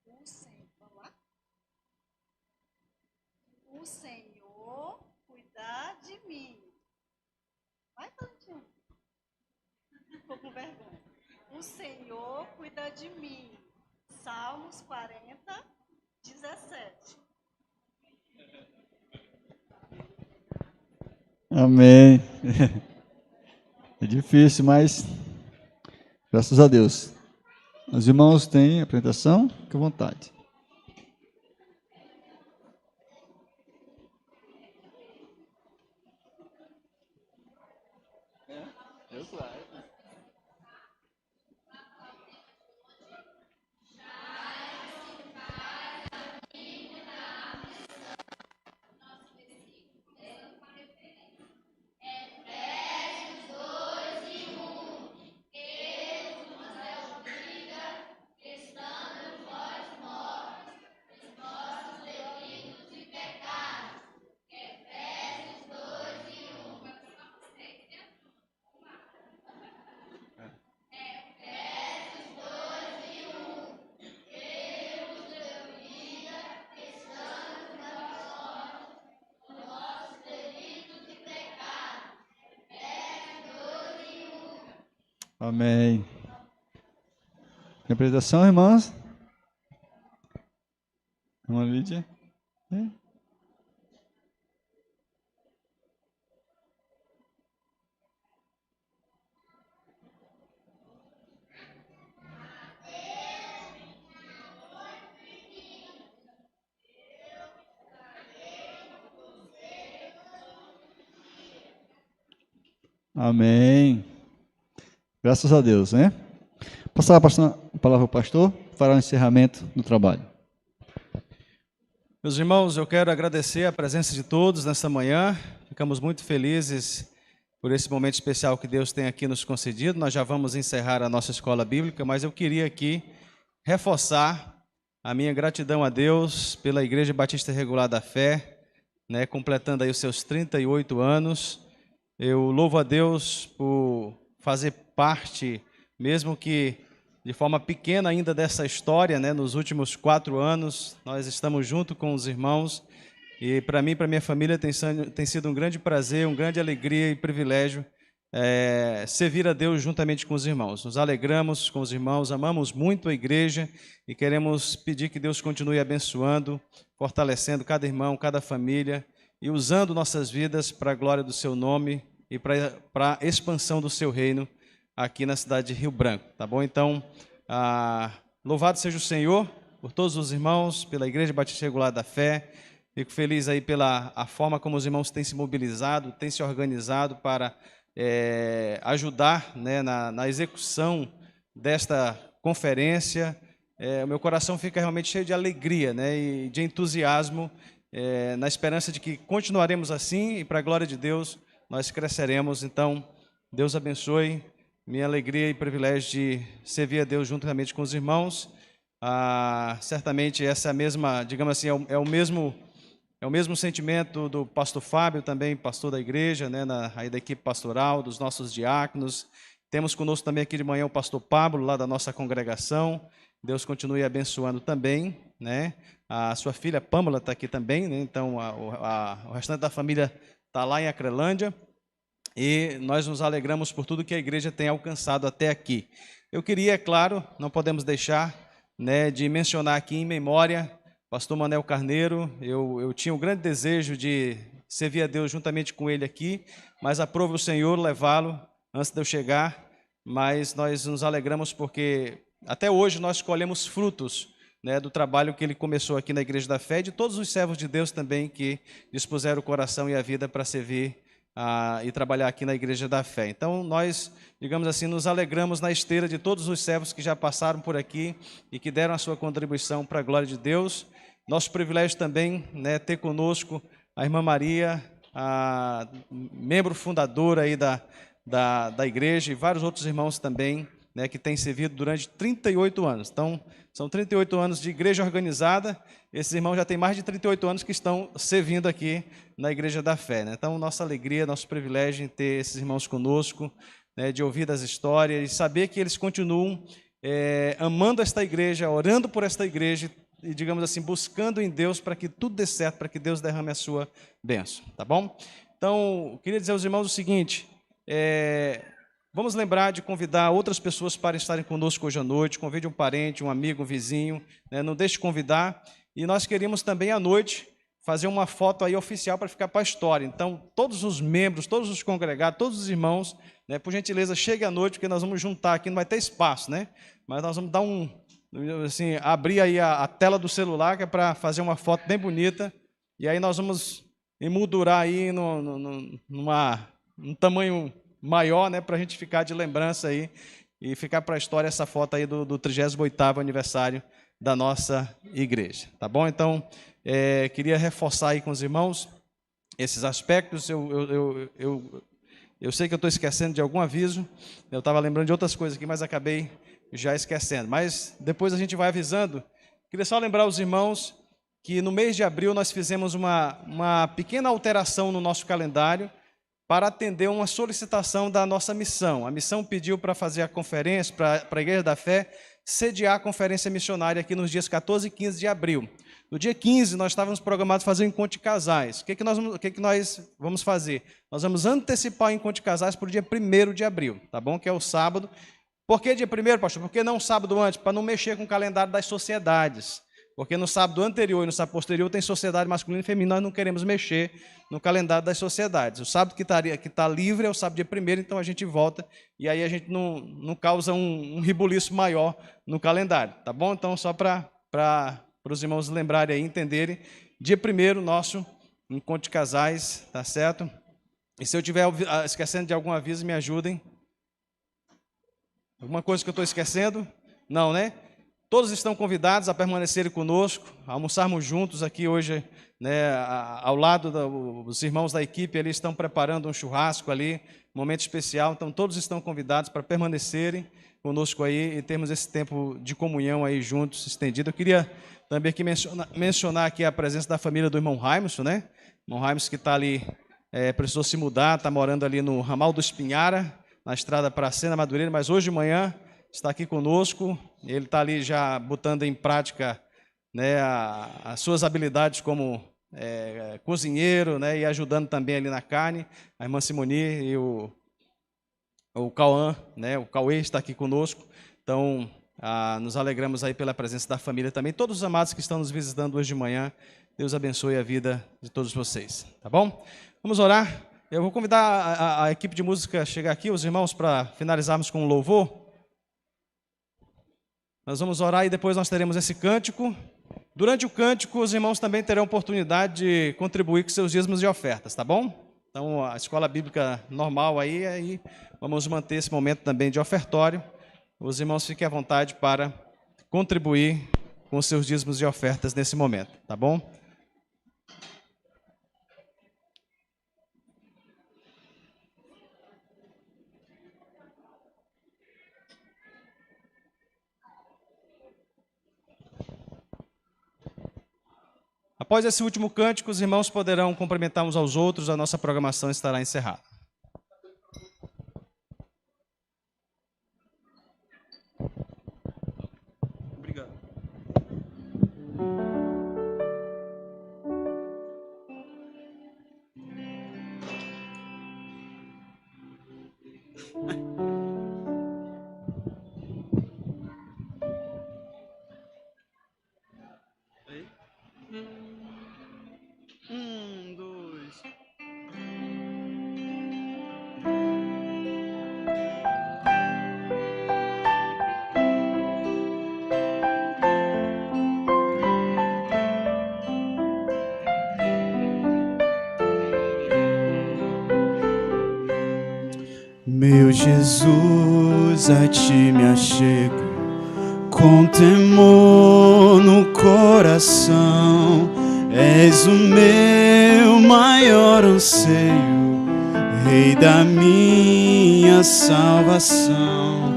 S7: Vamos lá. O Senhor cuidar de mim. Vai, Valentina. Ficou com vergonha. O Senhor cuida de mim. Salmos 40, 17.
S6: Amém. É difícil, mas graças a Deus. Os irmãos têm apresentação? Fique à vontade. Amém. Tem apresentação, irmãs? Irmã Lídia? É? Amém. Graças a Deus, né? Passar a palavra ao pastor para o encerramento do trabalho.
S2: Meus irmãos, eu quero agradecer a presença de todos nesta manhã. Ficamos muito felizes por esse momento especial que Deus tem aqui nos concedido. Nós já vamos encerrar a nossa escola bíblica, mas eu queria aqui reforçar a minha gratidão a Deus pela Igreja Batista Regular da Fé, né, completando aí os seus 38 anos. Eu louvo a Deus por fazer parte, mesmo que de forma pequena ainda, dessa história, né? Nos últimos 4 anos, nós estamos junto com os irmãos, e para mim e para minha família tem sido um grande prazer, uma grande alegria e privilégio servir a Deus juntamente com os irmãos. Nos alegramos com os irmãos, amamos muito a igreja e queremos pedir que Deus continue abençoando, fortalecendo cada irmão, cada família e usando nossas vidas para a glória do seu nome e para a expansão do seu reino aqui na cidade de Rio Branco, tá bom? Então, louvado seja o Senhor por todos os irmãos, pela Igreja Batista Regular da Fé. Fico feliz aí pela a forma como os irmãos têm se mobilizado, têm se organizado para ajudar, né, na execução desta conferência. O meu coração fica realmente cheio de alegria, né, e de entusiasmo, na esperança de que continuaremos assim e, para a glória de Deus, nós cresceremos. Então, Deus abençoe. Minha alegria e privilégio de servir a Deus juntamente com os irmãos. Certamente essa é a mesma, digamos assim, é o mesmo sentimento do pastor Fábio, também pastor da igreja, né, aí da equipe pastoral, dos nossos diáconos. Temos conosco também aqui de manhã o pastor Pablo, lá da nossa congregação. Deus continue abençoando também, né? A sua filha Pâmela está aqui também, né? Então o restante da família está lá em Acrelândia. E nós nos alegramos por tudo que a igreja tem alcançado até aqui. Eu queria, é claro, não podemos deixar, né, de mencionar aqui em memória pastor Manel Carneiro. Eu tinha um grande desejo de servir a Deus juntamente com ele aqui, mas aprove o Senhor levá-lo antes de eu chegar. Mas nós nos alegramos porque até hoje nós colhemos frutos, né, do trabalho que ele começou aqui na Igreja da Fé, e de todos os servos de Deus também que dispuseram o coração e a vida para servir e trabalhar aqui na Igreja da Fé. Então, nós, digamos assim, nos alegramos na esteira de todos os servos que já passaram por aqui e que deram a sua contribuição para a glória de Deus. Nosso privilégio também, né, ter conosco a irmã Maria, a membro fundadora aí da igreja, e vários outros irmãos também, né, que têm servido durante 38 anos. Então, são 38 anos de igreja organizada. Esses irmãos já têm mais de 38 anos que estão servindo aqui na Igreja da Fé, né? Então, nossa alegria, nosso privilégio em ter esses irmãos conosco, né, de ouvir das histórias e saber que eles continuam amando esta igreja, orando por esta igreja e, digamos assim, buscando em Deus para que tudo dê certo, para que Deus derrame a sua bênção, tá bom? Então, eu queria dizer aos irmãos o seguinte, vamos lembrar de convidar outras pessoas para estarem conosco hoje à noite, convide um parente, um amigo, um vizinho, né? Não deixe de convidar, e nós queríamos também à noite fazer uma foto aí oficial para ficar para a história. Então, todos os membros, todos os congregados, todos os irmãos, né, por gentileza, chegue à noite, porque nós vamos juntar aqui, não vai ter espaço, né? Mas nós vamos dar assim, abrir aí a tela do celular, que é para fazer uma foto bem bonita, e aí nós vamos emoldurar aí num tamanho maior, né, para a gente ficar de lembrança aí, e ficar para a história essa foto aí do 38º aniversário da nossa igreja, tá bom? Então, queria reforçar aí com os irmãos esses aspectos. Eu sei que eu estou esquecendo de algum aviso, eu estava lembrando de outras coisas aqui, mas acabei já esquecendo. Mas depois a gente vai avisando. Queria só lembrar os irmãos que no mês de abril nós fizemos uma pequena alteração no nosso calendário para atender uma solicitação da nossa missão. A missão pediu para fazer a conferência, para a Igreja da Fé, sediar a conferência missionária aqui nos dias 14 e 15 de abril. No dia 15, nós estávamos programados fazer um encontro de casais. O que nós vamos fazer? Nós vamos antecipar o encontro de casais para o dia 1º de abril, tá bom? Que é o sábado. Por que dia 1º, pastor? Por que não sábado antes? Para não mexer com o calendário das sociedades. Porque no sábado anterior e no sábado posterior tem sociedade masculina e feminina, nós não queremos mexer no calendário das sociedades. O sábado que está livre é o sábado dia 1º, então a gente volta e aí a gente não causa um rebuliço maior no calendário, tá bom? Então, só para os irmãos lembrarem aí, entenderem, dia 1º, nosso encontro de casais, tá certo? E se eu estiver esquecendo de algum aviso, me ajudem. Alguma coisa que eu estou esquecendo? Não, né? Todos estão convidados a permanecerem conosco, a almoçarmos juntos aqui hoje, né, ao lado dos irmãos da equipe, eles estão preparando um churrasco ali, um momento especial, então todos estão convidados para permanecerem conosco aí e termos esse tempo de comunhão aí juntos, estendido. Eu queria também aqui mencionar aqui a presença da família do irmão Raimson, né? O irmão Raimson que está ali, precisou se mudar, está morando ali no ramal do Espinhara, na estrada para Sena Madureira, mas hoje de manhã está aqui conosco, ele está ali já botando em prática, né, as suas habilidades como cozinheiro, né, e ajudando também ali na carne, a irmã Simoni e o Cauã, né, o Cauê está aqui conosco, então nos alegramos aí pela presença da família também, todos os amados que estão nos visitando hoje de manhã, Deus abençoe a vida de todos vocês, tá bom? Vamos orar, eu vou convidar a equipe de música a chegar aqui, os irmãos, para finalizarmos com um louvor. Nós vamos orar e depois nós teremos esse cântico. Durante o cântico, os irmãos também terão oportunidade de contribuir com seus dízimos e ofertas, tá bom? Então, a escola bíblica normal aí vamos manter esse momento também de ofertório. Os irmãos fiquem à vontade para contribuir com seus dízimos e ofertas nesse momento, tá bom? Após esse último cântico, os irmãos poderão cumprimentar uns aos outros, a nossa programação estará encerrada.
S5: Obrigado.
S8: Meu Jesus, a ti me achego, com temor no coração. És o meu maior anseio, Rei da minha salvação.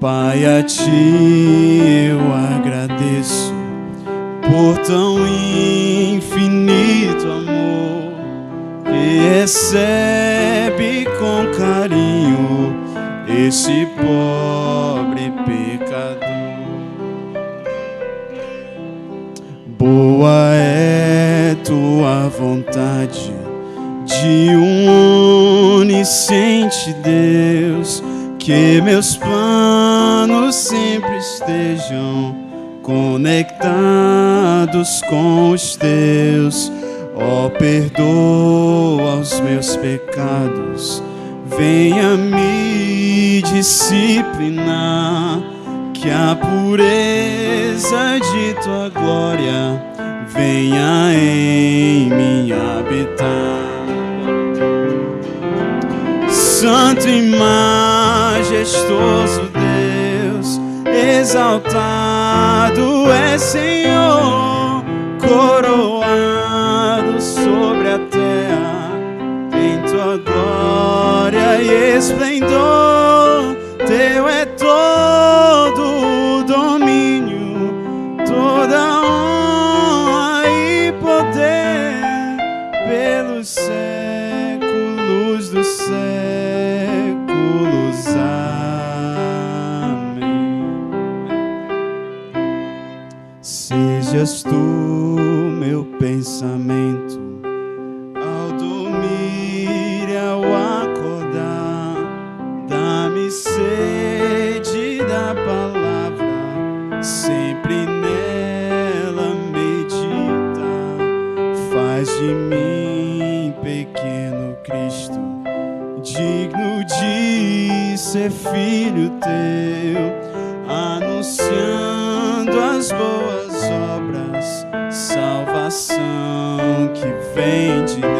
S8: Pai, a ti eu agradeço por tão infinito amor que recebe com carinho esse pobre pecador. boa é tua vontade de um onisciente Deus, que meus planos sempre estejam conectados com os teus. Ó, perdoa os meus pecados, venha me disciplinar, que a pureza de tua glória venha em mim habitar. Santo e majestoso Deus, exaltado é Senhor, coroado sobre a terra, em tua glória e esplendor. Teu é todo o domínio, toda honra e poder, pelos séculos dos séculos. Amém. Sejas tu meu pensamento ao dormir e ao acordar, dá-me sede da palavra, sempre nela meditar. Faz de mim, pequeno Cristo, digno de ser filho teu, anunciando as boas obras, salvação que vem de Deus.